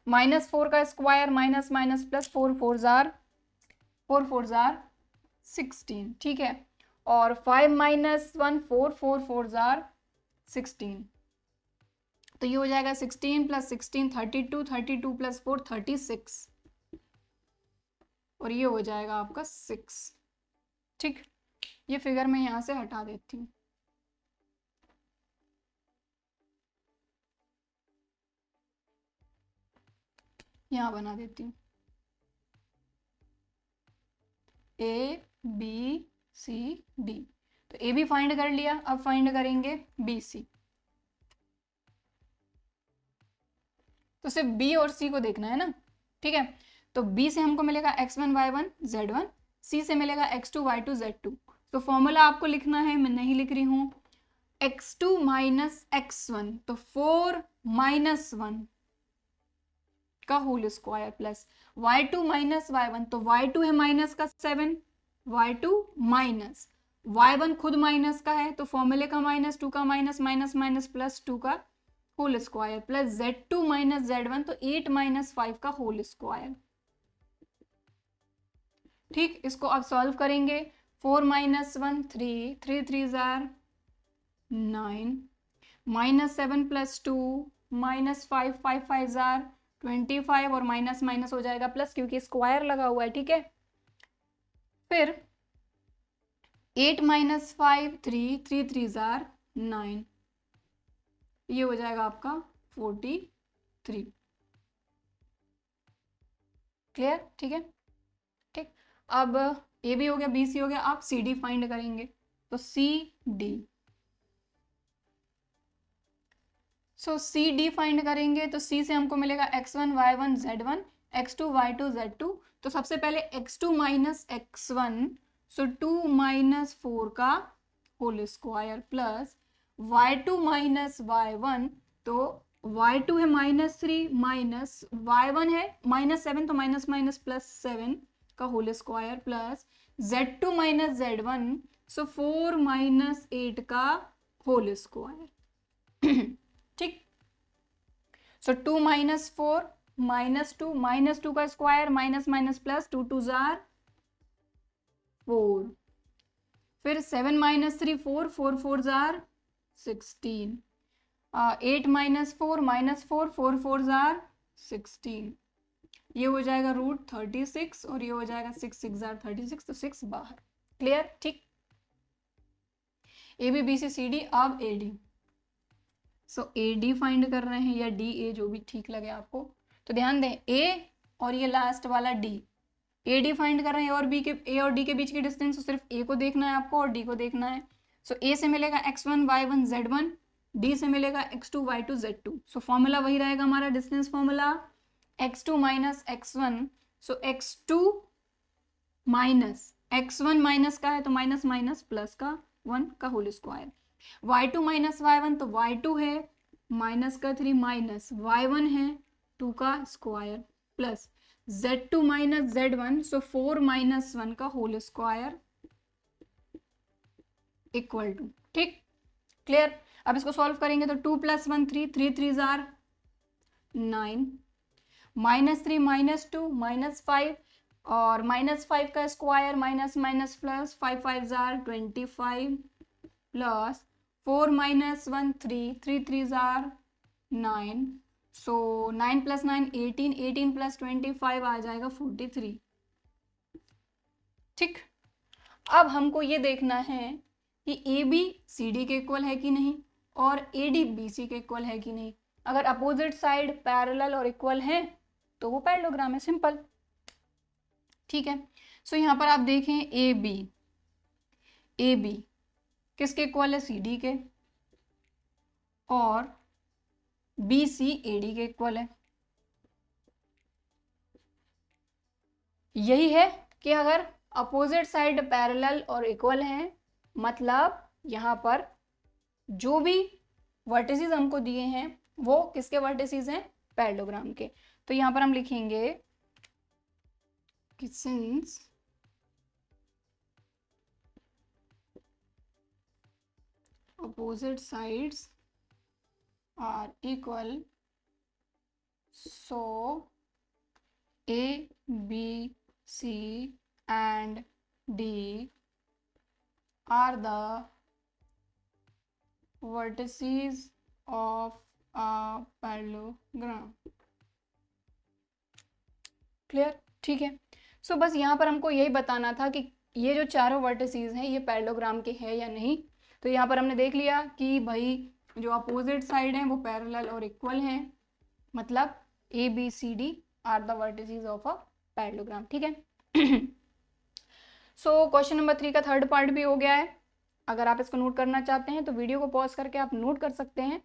माइनस 4 का स्क्वायर माइनस माइनस प्लस 4 4 जार 16, ठीक है। और 5 माइनस 1 4 4 4 जार 16। तो ये हो जाएगा 16 प्लस 16 32, 32 प्लस 4 36 और ये हो जाएगा आपका 6। ठीक, ये फिगर मैं यहाँ से हटा देती हूँ। यहाँ बना देती हूँ ABCD। तो AB फाइंड कर लिया, अब फाइंड करेंगे BC। तो सिर्फ B और C को देखना है ना, ठीक है। तो B से हमको मिलेगा x1 y1 z1, C से मिलेगा x2 y2 z2। तो फॉर्मूला आपको लिखना है, मैं नहीं लिख रही हूँ, x2 माइनस x1 तो 4 माइनस 1 का whole square plus y2 minus y1 तो y2 है माइनस का 7, y2 माइनस y1 खुद माइनस का है तो फॉर्मूले का माइनस 2 का माइनस माइनस माइनस प्लस 2 का whole square plus z2 minus z1 तो 8 माइनस 5 का होल स्क्वायर। ठीक, इसको अब सॉल्व करेंगे। 4 minus 1 3, 3 3 jar 9, minus 7 plus 2 minus 5 5 5 jar 25 और माइनस माइनस हो जाएगा प्लस क्योंकि स्क्वायर लगा हुआ है, ठीक है। फिर 8 माइनस 5 3, 3 3 जार 9, ये हो जाएगा आपका 43। क्लियर, ठीक है। ठीक, अब ए भी हो गया, बी सी हो गया, आप सी डी फाइंड करेंगे। तो सी डी, सो सी डी फाइंड करेंगे तो सी से हमको मिलेगा x1 y1 z1 x2 y2 z2। तो सबसे पहले x2 माइनस x1 सो 2 माइनस 4 का whole square plus y2 minus y1 तो y2 है माइनस 3 माइनस y1 है माइनस 7 तो माइनस माइनस प्लस 7 का whole square plus z2 minus z1 so 4 minus 8 का होल स्क्वायर। ठीक, सो 2 माइनस 4 माइनस 2 का स्क्वायर माइनस माइनस प्लस 2 2 जार 4, फिर 7 माइनस 3 4 4 4 जार 16, 8 माइनस 4 4 4 जार 16, ये हो जाएगा रूट 36 और ये हो जाएगा 6 6 जार 36 तो 6 बाहर। क्लियर, ठीक। A B B C C D, अब A D. So A D find कर रहे हैं या डी ए, जो भी ठीक लगे आपको। तो ध्यान दें ए और ये लास्ट वाला डी, ए डी फाइंड कर रहे हैं और बी के ए और डी के बीच की डिस्टेंस, तो सिर्फ ए को देखना है आपको और डी को देखना है। सो ए से मिलेगा x1 y1 z1, डी से मिलेगा x2 y2 z2। So formula वही रहेगा हमारा distance formula x2 minus x1, सो x2 माइनस x1 माइनस का है तो माइनस माइनस प्लस का 1 का whole square, y2 minus y1 तो y2 है माइनस का 3 माइनस y1 है 2 का square plus z2 minus z1 so 4 minus 1 का होल स्क्वायर इक्वल टू। ठीक, क्लियर। अब इसको सॉल्व करेंगे तो 2 प्लस 1 3, 3 3 जार 9, -3 -2 -5 और -5 का square minus minus plus 5 5 jar 25 plus 4 -1 3 3 3 jar 9 सो 9 + 9 18 18 + 25 आ जाएगा 43। ठीक, अब हमको ये देखना है कि ए बी सी डी के इक्वल है कि नहीं और ए डी बी सी के इक्वल है कि नहीं। अगर अपोजिट साइड पैरेलल और इक्वल है तो वो पैरेललोग्राम है, सिंपल। ठीक है, सो यहाँ पर आप देखें ए बी किसके इक्वल है, सी डी के, और बी सी ए डी के इक्वल है। यही है कि अगर अपोजिट साइड पैरेलल और इक्वल हैं, मतलब यहाँ पर जो भी वर्टिसेस हमको दिए हैं वो किसके वर्टिसेस हैं, पैरेललोग्राम के। तो यहाँ पर हम लिखेंगे कि since opposite sides are equal, so A, B, C and D are the vertices of a parallelogram। Clear, ठीक है। सो बस यहाँ पर हमको यही बताना था कि ये जो चारों वर्टिसेस हैं ये पैरेललोग्राम के हैं या नहीं। तो यहाँ पर हमने देख लिया कि भाई जो अपोजिट साइड हैं वो पैरेलल और इक्वल हैं, मतलब A B C D are the vertices of a parallelogram. ठीक है। सो क्वेश्चन नंबर 3 का थर्ड पार्ट भी हो गया है। अगर आप इसको नोट करना चाहते हैं तो वीडियो को पॉज करके आप नोट कर सकते हैं।